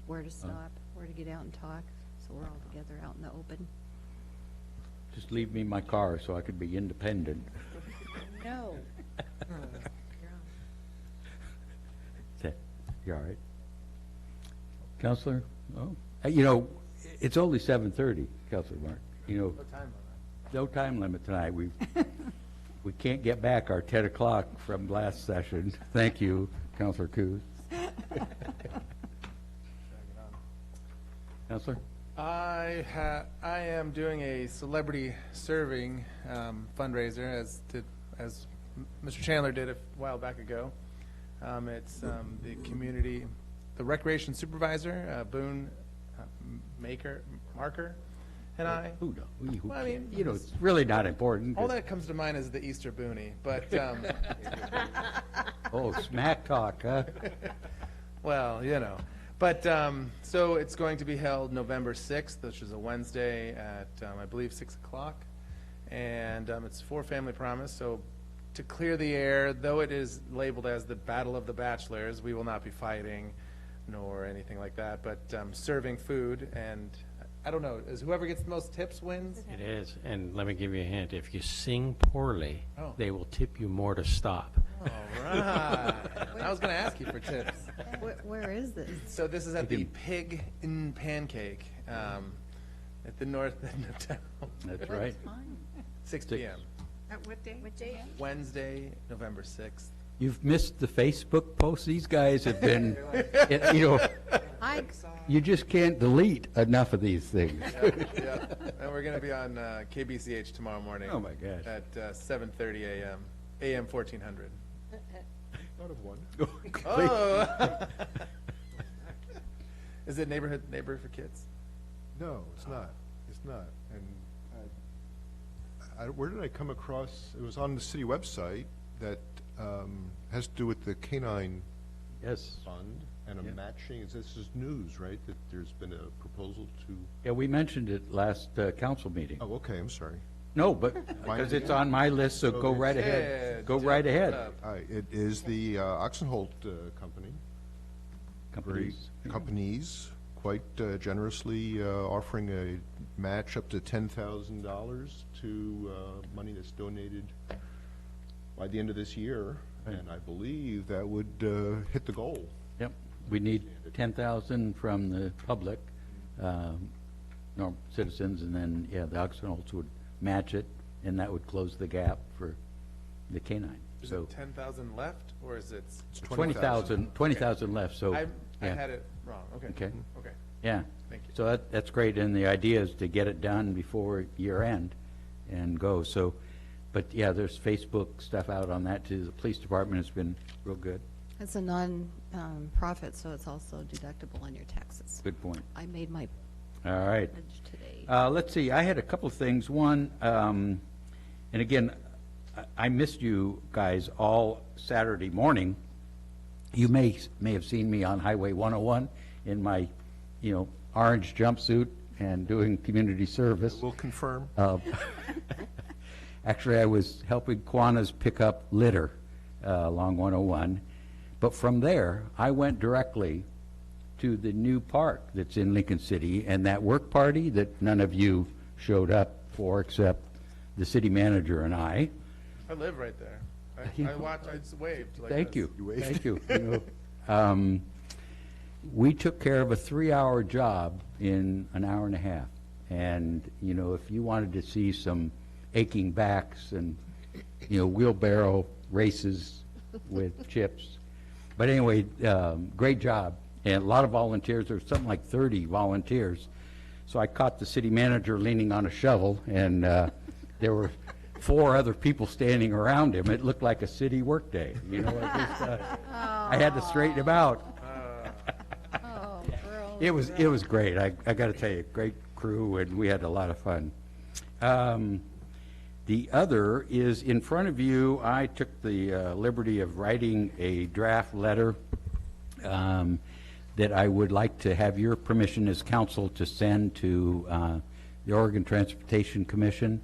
where to stop, where to get out and talk, so we're all together out in the open. Just leave me my car so I could be independent. No. You all right? Counselor? Oh, you know, it's only 7:30, Counselor Mark. You know, no time limit tonight. We can't get back our 10 o'clock from last session. Thank you, Counselor Coos. Counselor? I am doing a celebrity serving fundraiser, as Mr. Chandler did a while back ago. It's the community, the recreation supervisor, Boone Marker, and I. Who knows? Well, I mean, you know, it's really not important. All that comes to mind is the Easter Boonie, but. Oh, smack talk, huh? Well, you know. But, so it's going to be held November 6th, which is a Wednesday at, I believe, 6 o'clock. And it's for Family Promise. So to clear the air, though it is labeled as the Battle of the Bachelors, we will not be fighting nor anything like that, but serving food. And I don't know, is whoever gets the most tips wins? It is, and let me give you a hint. If you sing poorly, they will tip you more to stop. All right. I was going to ask you for tips. Where is this? So this is at the Pig in Pancake at the north end of town. That's right. 6 p.m. At what day? What day? Wednesday, November 6th. You've missed the Facebook posts. These guys have been, you know, you just can't delete enough of these things. Yeah. And we're going to be on KBCH tomorrow morning. Oh, my gosh. At 7:30 a.m. AM 1400. Out of one. Oh! Is it neighbor for kids? No, it's not. It's not. And where did I come across? It was on the city website that has to do with the canine fund and a matching. This is news, right? That there's been a proposal to. Yeah, we mentioned it last council meeting. Oh, okay. I'm sorry. No, but because it's on my list, so go right ahead. Go right ahead. It is the Oxenholt company. Companies quite generously offering a match up to $10,000 to money that's donated by the end of this year, and I believe that would hit the goal. Yep. We need 10,000 from the public, normal citizens, and then, yeah, the Oxenholts would match it, and that would close the gap for the canine. Is So it 10,000 left, or is it? 20,000 left, so. I yeah. had it wrong, okay. Okay. Okay, Yeah. thank you. So that's great, and the idea is to get it done before year end and go, so, but yeah, there's Facebook stuff out on that too. The police department has been real good. It's a non-profit, so it's also deductible on your taxes. Good point. I made my All right. pledge today. Let's see, I had a couple of things. One, and again, I missed you guys all Saturday morning. You may have seen me on Highway 101 in my, orange jumpsuit and doing community service. We'll confirm. Actually, I was helping Kiwanis pick up litter along 101. But from there, I went directly to the new park that's in Lincoln City, and that work party that none of you showed up for except the city manager and I. I live right there. I watched, I just waved like Thank this. you. You waved. Thank you. We took care of a 3-hour job in an hour and a half. And, if you wanted to see some aching backs and, wheelbarrow races with chips. But anyway, great job. And a lot of volunteers. There was something like 30 volunteers. So I caught the city manager leaning on a shovel, and there were 4 other people standing around him. It looked like a city workday. I had to straighten him out. It was great. I got to tell you, great crew, and we had a lot of fun. The other is in front of you. I took the liberty of writing a draft letter that I would like to have your permission as council to send to the Oregon Transportation Commission.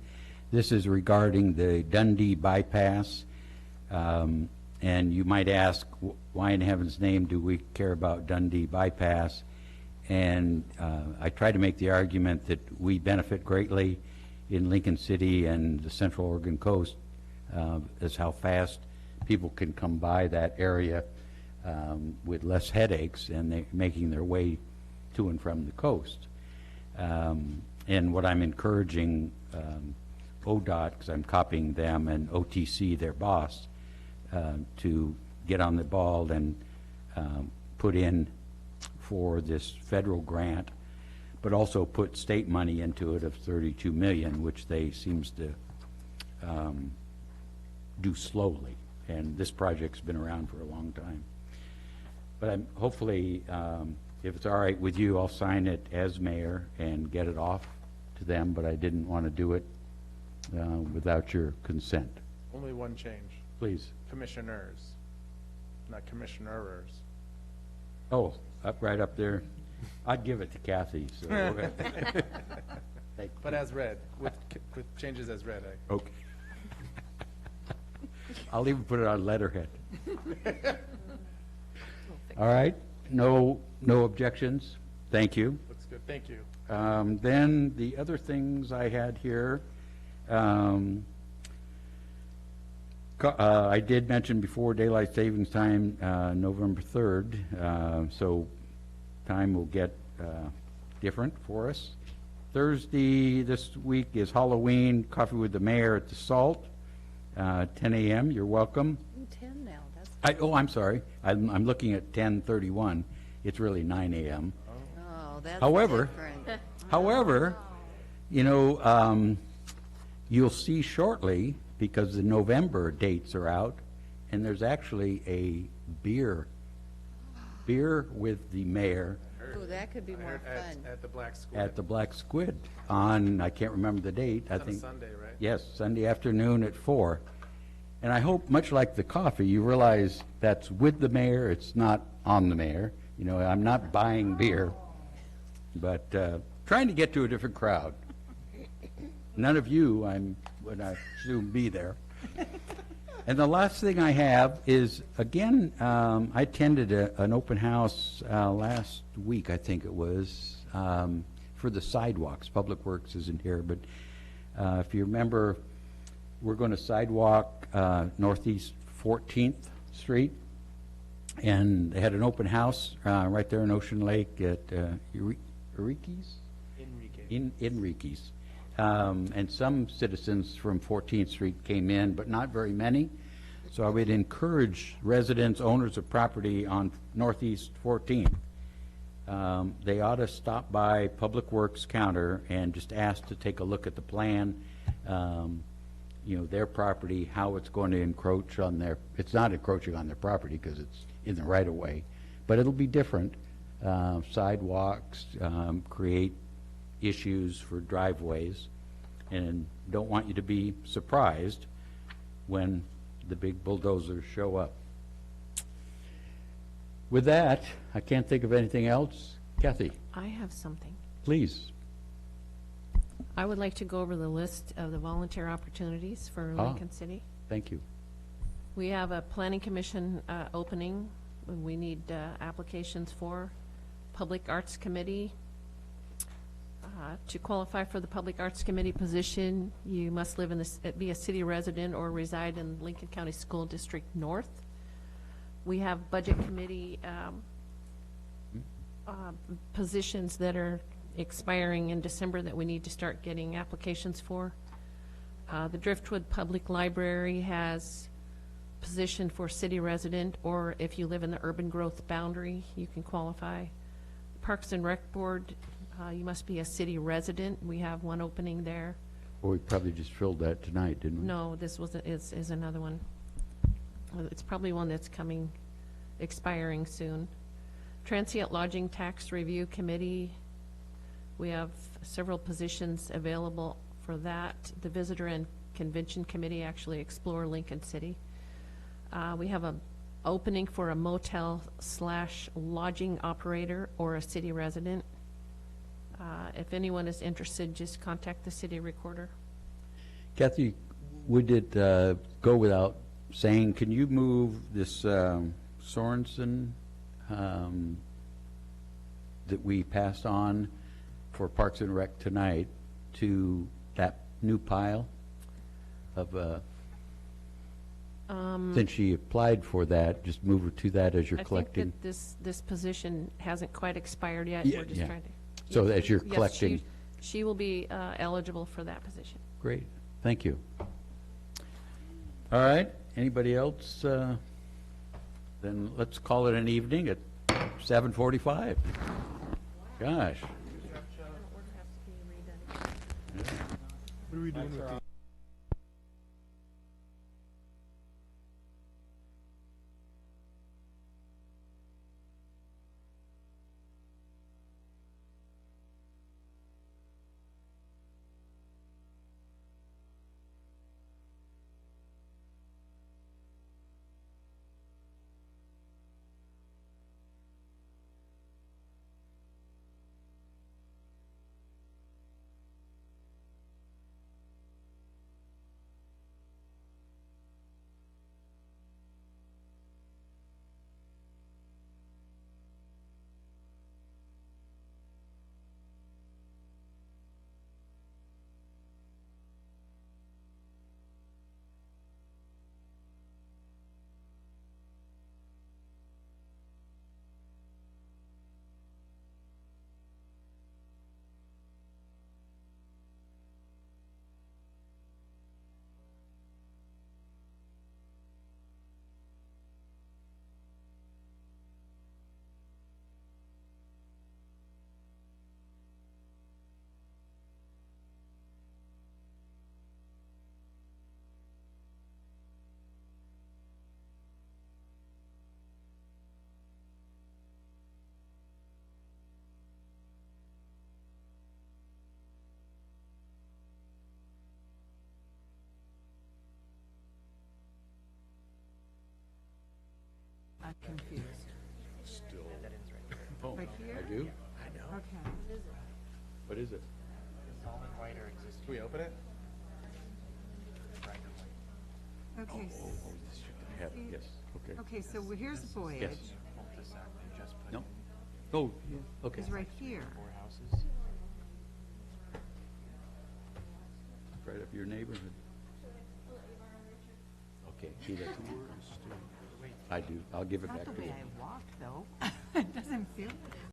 This is regarding the Dundee bypass. And you might ask, why in heaven's name do we care about Dundee bypass? And I try to make the argument that we benefit greatly in Lincoln City and the Central Oregon coast as how fast people can come by that area with less headaches, and they're making their way to and from the coast. And what I'm encouraging ODOT, because I'm copying them, and OTC, their boss, to get on the ball and put in for this federal grant, but also put state money into it of $32 million, which they seems to do slowly. And this project's been around for a long time. But I'm hopefully, if it's all right with you, I'll sign it as mayor and get it off to them, but I didn't want to do it without your consent. Only one change. Please. Commissioners, not commissionerers. Oh, right up there. I'd give it to Kathy, so. Thank But you. as read, with changes as read. Okay. I'll even put it on letterhead. All right, no objections? Thank you. Looks good, thank you. Then the other things I had here, I did mention before daylight savings time, November 3rd, so time will get different for us. Thursday this week is Halloween, Coffee with the Mayor at the Salt, 10 a.m. You're welcome. 10 now, that's, I'm sorry. I'm looking at 10:31. It's really 9 a.m. oh, that's However, different. However, you'll see shortly, because the November dates are out, and there's actually a beer with the mayor Ooh, that could be more fun. At the Black Squid. at the Black Squid on, I can't remember the date. I It's on a think Sunday, right? Yes, Sunday afternoon at 4. And I hope, much like the coffee, you realize that's with the mayor, it's not on the mayor. I'm not buying beer, but trying to get to a different crowd. None of you, would I assume, be there. And the last thing I have is, again, I attended an open house last week, I think it was, for the sidewalks. Public Works isn't here, but if you remember, we're going to sidewalk Northeast 14th Street, and they had an open house right there in Ocean Lake at Enrique's? Enrique. Enrique's. And some citizens from 14th Street came in, but not very many. So I would encourage residents, owners of property on Northeast 14th, they ought to stop by Public Works counter and just ask to take a look at the plan, their property, how it's going to encroach on their, it's not encroaching on their property because it's in the right of way, but it'll be different. Sidewalks, create issues for driveways, and don't want you to be surprised when the big bulldozers show up. With that, I can't think of anything else. Kathy, I have something. please. I would like to go over the list of the volunteer opportunities for Lincoln City. Thank you. We have a planning commission opening. We need applications for Public Arts Committee. To qualify for the Public Arts Committee position, you must live in this, be a city resident or reside in Lincoln County School District North. We have Budget Committee positions that are expiring in December that we need to start getting applications for. The Driftwood Public Library has position for city resident, or if you live in the urban growth boundary, you can qualify. Parks and Rec Board, you must be a city resident. We have one opening there. Well, we probably just filled that tonight, didn't we? No, this was, is another one. It's probably one that's expiring soon. Transient Lodging Tax Review Committee, we have several positions available for that. The Visitor and Convention Committee, actually Explore Lincoln City. We have an opening for a motel/lodging operator or a city resident. If anyone is interested, just contact the city recorder. Kathy, would it go without saying, can you move this Sorensen that we passed on for Parks and Rec tonight to that new pile of, since she applied for that, just move her to that as you're collecting? I think that this position hasn't quite expired yet. Yeah, We're just yeah. trying to. So as you're Yes, collecting. she will be eligible for that position. Great, thank you. All right, anybody else? Then let's call it an evening at 7:45. Gosh. What are we doing with the I'm confused. Oh, Right here? I do? Okay. What is it? Can we open it? Okay, Have- Yes, okay. okay, so here's the voyage. Yes. No? Oh, yeah, okay. Is right here. Right up your neighborhood. Okay, see, that's, I do. I'll give it Not back the to way you. I walk, though. It doesn't feel